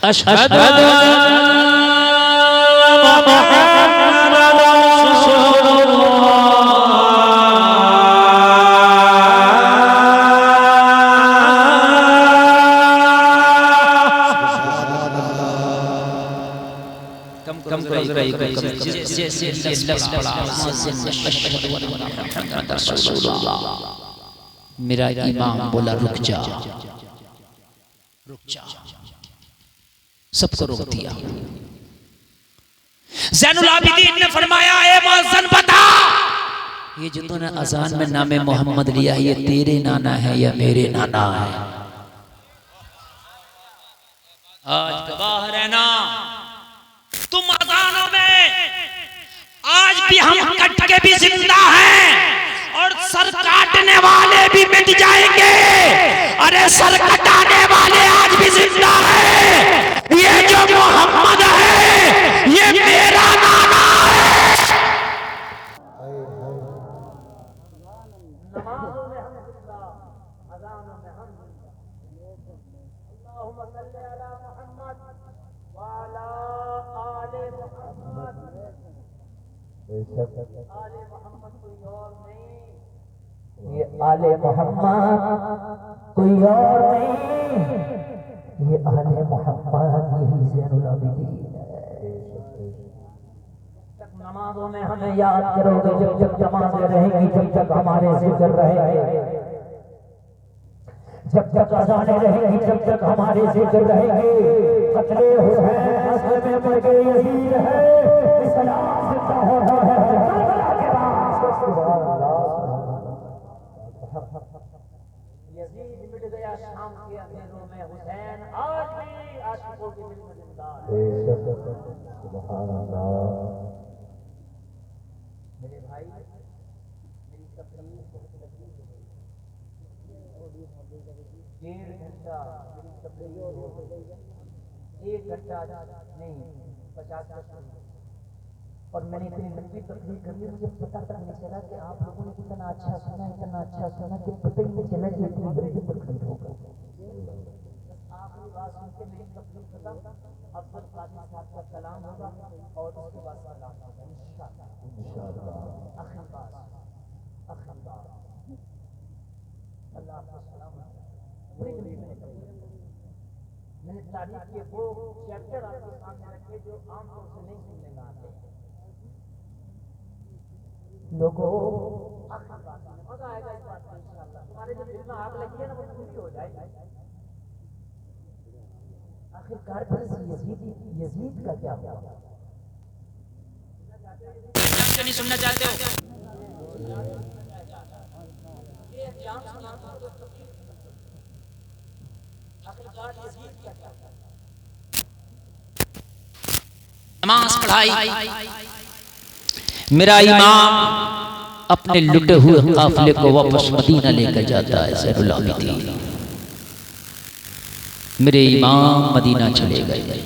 अशहदु अल्ला मुहम्मदुर रसूलुल्लाह बकरे को जैसे लफ्ज़ पढ़ा मेरा इमाम बोला रुक जा, रुक जा, सबको रोक दिया। ज़ैनुल आबिदीन ने फरमाया ए मुअज्जिन बता, ये जो तूने अजान में नामे मोहम्मद लिया ये तेरे नाना है या मेरे नाना है? आज गवाह रहना, तुम अजानों में आज भी हम कट के भी जिंदा हैं और सर काटने वाले भी मिट जाएंगे। अरे सर कटाने वाले आज भी जिंदा हैं। ये जो मोहम्मद है ये मेरा नाना है। ये आले मोहम्मद कोई और नहीं, ये आले मोहम्मद यही ज़ैनुल आबिदीन है। नमाजों में हमें याद करोगे, जब जब नमाज़ें रहेंगी, जब तक हमारे जिक्र रहेंगे, जब तक अज़ानें रहेंगी, जब तक हमारे जिक्र रहेंगे। कत्ले हुसैन असर में मर गए यजीद है, इस्लाम जिंदा हो रहा है। यजीद मिट गया शाम के अंधेरों में, हुसैन आज भी आशिकों के दिल में जिंदा है। सुभान अल्लाह। मेरे भाई मेरी तकलीफ बहुत लगी, 1.5 घंटा मेरी तकलीफ हो गई, 1 घंटा नहीं 50 मिनट, और मैंने इतनी लंबी तकलीफ कर ली, मुझे पता तक नहीं चला कि आप लोगों ने इतना अच्छा सुना, इतना अच्छा सुना कि पता ही नहीं चला कि इतनी लंबी तकलीफ हो गई। आखिरी बात सुन के मेरी तकलीफ खत्म, अब्दुल कादिर साहब का कलाम होगा और उसके बाद सलाम होगा इंशाअल्लाह। आखिरी बात अल्लाह आपको सलाम। मैंने तारीफ के वो चैप्टर आपके सामने रखे जो आमतौर से नहीं सुनने में आते लोगों। मजा आएगा इस बात में इंशाअल्लाह। तुम्हारे जो दिल में आग लगी है ना वो पूरी हो जाएगी। आखिरकार फिर यजीद का क्या हुआ? नहीं सुनना चाहते हो? नमाज पढ़ाई, मेरा इमाम अपने लुटे हुए काफिले को वापस मदीना लेकर जाता है। ज़ैनुल आबिदीन मेरे इमाम मदीना चले गए।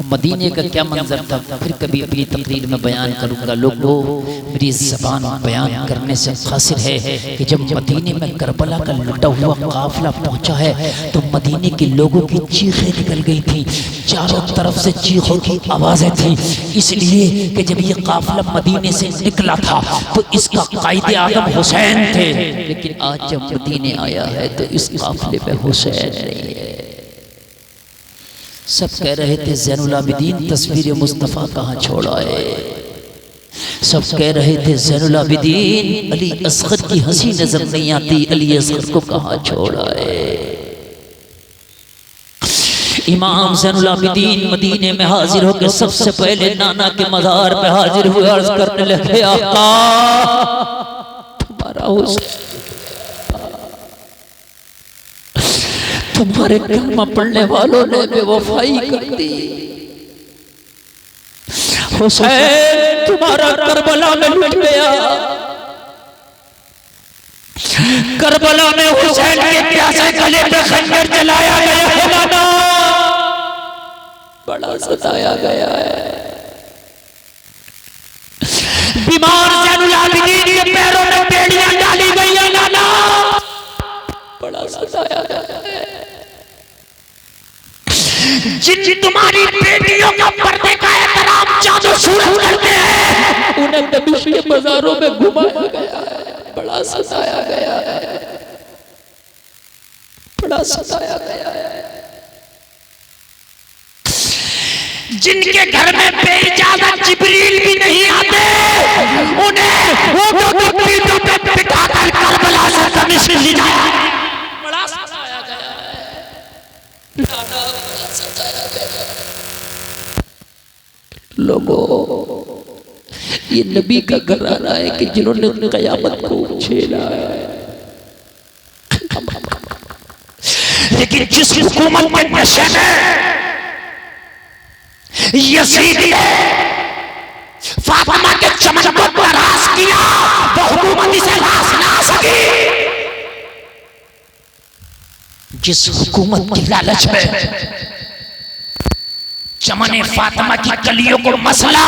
मदीने का क्या मंजर था फिर कभी अपनी तकरीर में बयान करूंगा। लोगों मेरी ज़बान बयान करने से कासिर है कि जब मदीने में करबला का लुटा हुआ काफिला पहुंचा है तो मदीने के लोगों की चीखें निकल गई थी, चारों तरफ से चीखों की आवाज़ें थी। इसलिए कि जब ये काफिला मदीने से निकला था तो इसका कायदे आज़म हुसैन थे, लेकिन आज जब मदीने आया है तो इस काफिले में हुसैन नहीं है। सब कह रहे थे ज़ैनुल आबिदीन तस्वीर मुस्तफ़ा कहाँ छोड़ा है। सब कह रहे थे ज़ैनुल आबिदीन अली असगर की हंसी नजर नहीं आती, अली असगर को कहाँ छोड़ा है। इमाम ज़ैनुल आबिदीन मदीने में हाजिर होकर सबसे पहले नाना के मज़ार पे हाजिर हुए, अर्ज करने लगे आका तुम्हारा हुसैन, तुम्हारे कलमा पढ़ने वालों ने बेवफाई कर दी। हुसैन तुम्हारा करबला में लुट गया, करबला में हुसैन के प्यासे गले पे खंजर चलाया गया है नाना, बड़ा सताया गया है। बीमार ज़ैनुल आबिदीन के पैरों में बेड़ियां डाली गई है नाना, बड़ा सताया गया है। जिन तुम्हारी बेटियों का पर्दे का एहतराम चादर सूरत करते हैं उन्हें दमिश्क के बाजारों में घुमाया गया है, बड़ा सताया गया है, बड़ा सताया गया है। जिनके घर में बेइजाजत जिब्रील भी नहीं आते, उन्हें ऊँटों की पीठों पे बिठाकर करबला से दमिश्क ले जाया। बड़ा सताया गया है लोगों। ये नबी का घराना है कि जिन्होंने क़यामत को झेला है। लेकिन जिस हुकूमत के नशे में यजीद ने फातिमा के चमन को तराश किया, वो हुकूमत इसे लाश ना सकी। जिस हुकूमत की लालच में चमन फातिमा की कलियों को मसला,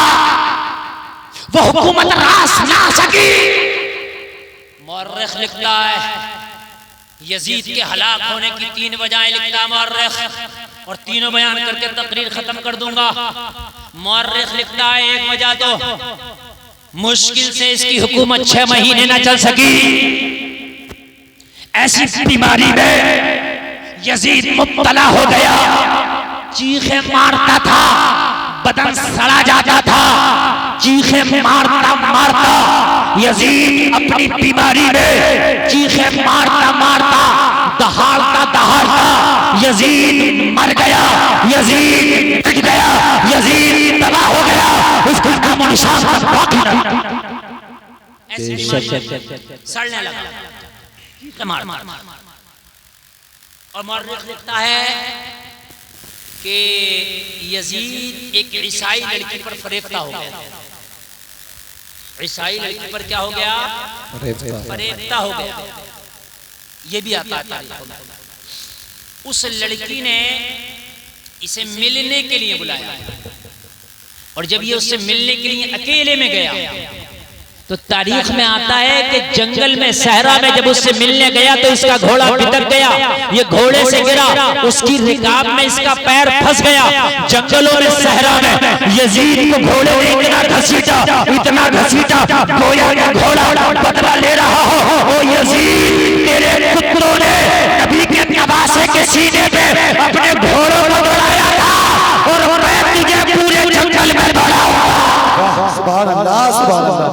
वो हुकूमत रास ना सकी। मौर्रिख लिखता है यजीद के हलाक होने की 3 वजहें लिखता मौर्रिख, और तीनों बयान करके तकरीर खत्म कर दूंगा। मौर्रिख लिखता है एक वजह तो मुश्किल से इसकी हुकूमत 6 महीने न चल सकी। ऐसी बीमारी में यजीद मुब्तला हो गया, चीखे मारता था, बदन सड़ा जाता था, चीखे मारता मारता यजीद अपनी बीमारी में चीखे मारता मारता दहाड़ता दहाड़ता यजीद मर गया, यजीद बिक गया, यजीद तबाह हो गया, उसका नामो निशान बाकी नहीं। सड़ने लगा मार मार मार। और मौर्रिख लिखता है कि यजीद एक ईसाई लड़की पर फरेफ्ता हो गया। ईसाई लड़की पर क्या हो गया? फरेफ्ता हो गया। ये भी आता है। उस लड़की ने इसे मिलने के लिए बुलाया, और जब ये उससे मिलने के लिए अकेले में गया तो तारीख में आता है कि जंगल में सहरा में जब उससे मिलने गया तो इसका घोड़ा बिदक गया, ये घोड़े से गिरा, उसकी रिकाब में इसका पैर फंस गया। जंगलों में सहरा में यजीद को घोड़े ने इतना घसीटा, इतना घसीटा, गोया का घोड़ा बदला ले रहा हो। ओ यजीद, तेरे कुत्तों ने नबी के नवासे के सीने पे अपने घोड़ों को दौड़ाया था, और मैं तुझे पूरे जंगल में दौड़ाऊंगा। सुभान अल्लाह, सुभान अल्लाह।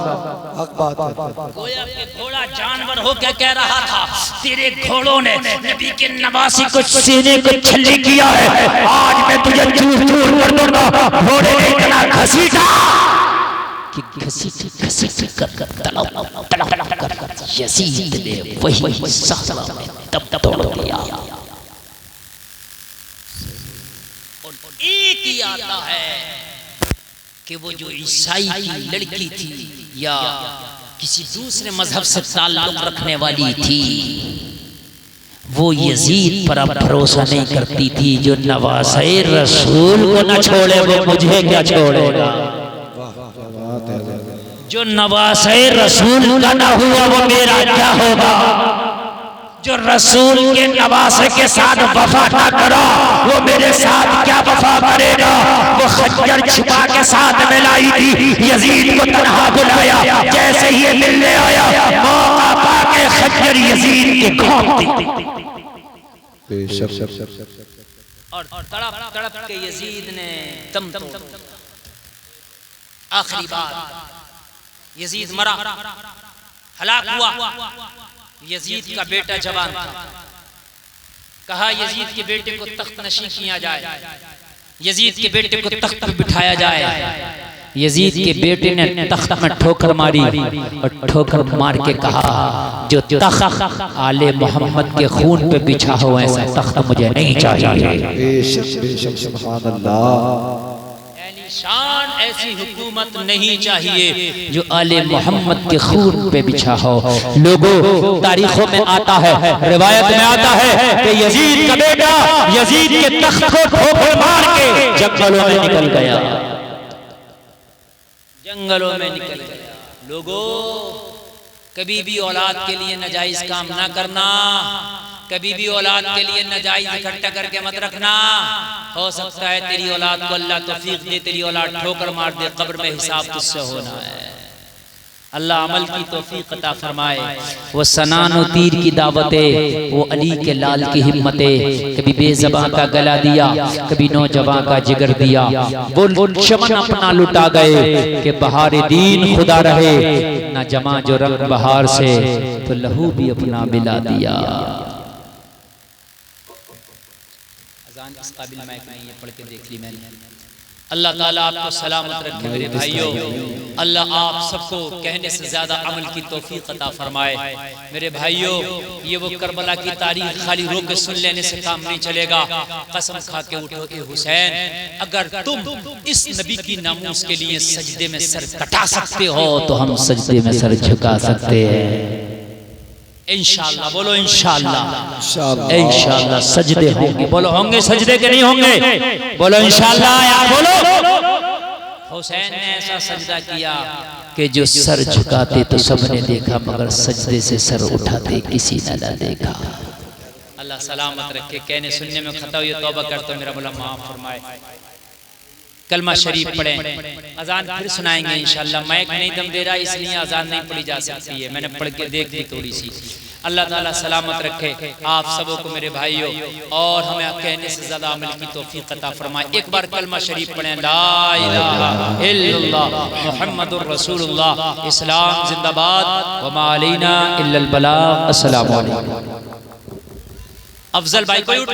गोया के घोड़ा जानवर हो क्या कह रहा था, तेरे घोड़ों ने नबी के नवासी को सीने को छल्ली किया है, आज मैं तुझे चूर चूर कर दूंगा। घोड़े ने इतना घसीटा कि घसीटी घसीटी कर तलब कर यजीद ने वही सहरा में तब तोड़ दिया। और एक ही आता है कि वो जो ईसाई की लड़की थी या किसी दूसरे मजहब से ताल्लुक रखने वाली थी, वो यजीद पर अब भरोसा नहीं करती थी। जो नवासे रसूल को न छोड़े वो मुझे क्या छोड़ेगा। जो नवासे रसूल का न हुआ वो मेरा क्या होगा। जो रसूल के नवासे के साथ वफा ना करा वो मेरे साथ क्या वफा करेगा। वो खच्चर छिपा के साथ में लाई थी, यजीद को तन्हा बुलाया, जैसे ही मिलने आया मौका पाके खच्चर यजीद के घोंप दी। और तड़प तड़प के यजीद ने दम तोड़। आखिरी बात, यजीद मरा, हलाक हुआ। यजीद का बेटा जवान था, कहा यजीद के बेटे को तख्त नशी किया जाए, यजीद के बेटे को तख्त पर बिठाया जाए। यजीद के बेटे ने तख्त में ठोकर मारी और ठोकर मार के कहा, जो तख्त आले मोहम्मद के खून पे बिछा हो ऐसा तख्त मुझे नहीं चाहिए। सुभान अल्लाह। शान ऐसी हुकूमत नहीं चाहिए जो आले मोहम्मद के खून पे बिछा हो। लोगों, तारीखों में आता है, रिवायत में आता है कि यजीद का बेटा यजीद के तख्त को ठोकर मार के जंगलों में निकल गया। जंगलों में निकल गया। लोगों, कभी भी औलाद के लिए नाजायज काम ना करना, कभी भी औलाद के लिए नाजायज इकट्ठा करके मत रखना। हो सकता है तेरी औलाद को अल्लाह तौफीक दे, तेरी औलाद ठोकर मार दे, कब्र में हिसाब तुझसे होना है। अल्लाह अमल की तौफीक अता फरमाए। वो सनान और तीर की दावतें, वो अली के लाल की हिम्मतें, कभी बेज़बां का गला दिया, कभी नौजवान का जिगर दिया। वो चमन अपना लुटा गए कि बहार दीन खुदा रहे, ना जमा जो रंग बहार से तो लहू भी अपना मिला दिया। अज़ान इस काबिल माइक नहीं है, पढ़ के देख ली मैंने। अल्लाह ताला आपको सलामत रखे मेरे भाइयों। अल्लाह आप सबको कहने से ज्यादा अमल की तौफीक अता फरमाए मेरे भाइयों। ये वो करबला की तारीख खाली रो के सुन लेने से काम नहीं चलेगा। कसम खा के उठो ए हुसैन, अगर तुम इस नबी की नामूस के लिए सजदे में सर कटा सकते हो तो हम सजदे में सर झुका सकते हैं। इंशाअल्लाह। बोलो इंशाअल्लाह। इंशाअल्लाह सजदे होंगे। बोलो होंगे सजदे के नहीं होंगे? बोलो इंशाअल्लाह यार बोलो। हुसैन ने ऐसा सजदा किया कि जो सर झुकाते तो सबने देखा, मगर सजदे से सर उठाते किसी ने न देखा। अल्लाह सलामत रखे। कहने सुनने में खता हुई तौबा करता हूं, मेरा भला माफ फरमाए। कलमा शरीफ पढ़ें, अजान फिर सुनाएंगे इंशाअल्लाह। माइक नहीं दम दे रहा इसलिए अजान नहीं पढ़ी जा सकती है, मैंने पढ़ के देख ली थोड़ी सी। अल्लाह ताला सलामत रखे आप सबों को मेरे भाइयों, और हमें कहने से ज्यादा अमल की तौफीक अता फरमाए। एक बार कलमा शरीफ पढ़ें, ला इलाहा इल्लल्लाह मुहम्मदुर रसूलुल्लाह, इस्लाम जिंदाबाद, व मा अलैना इल्लल बलाग। अस्सलामु अलैकुम। अफजल भाई कोई उठ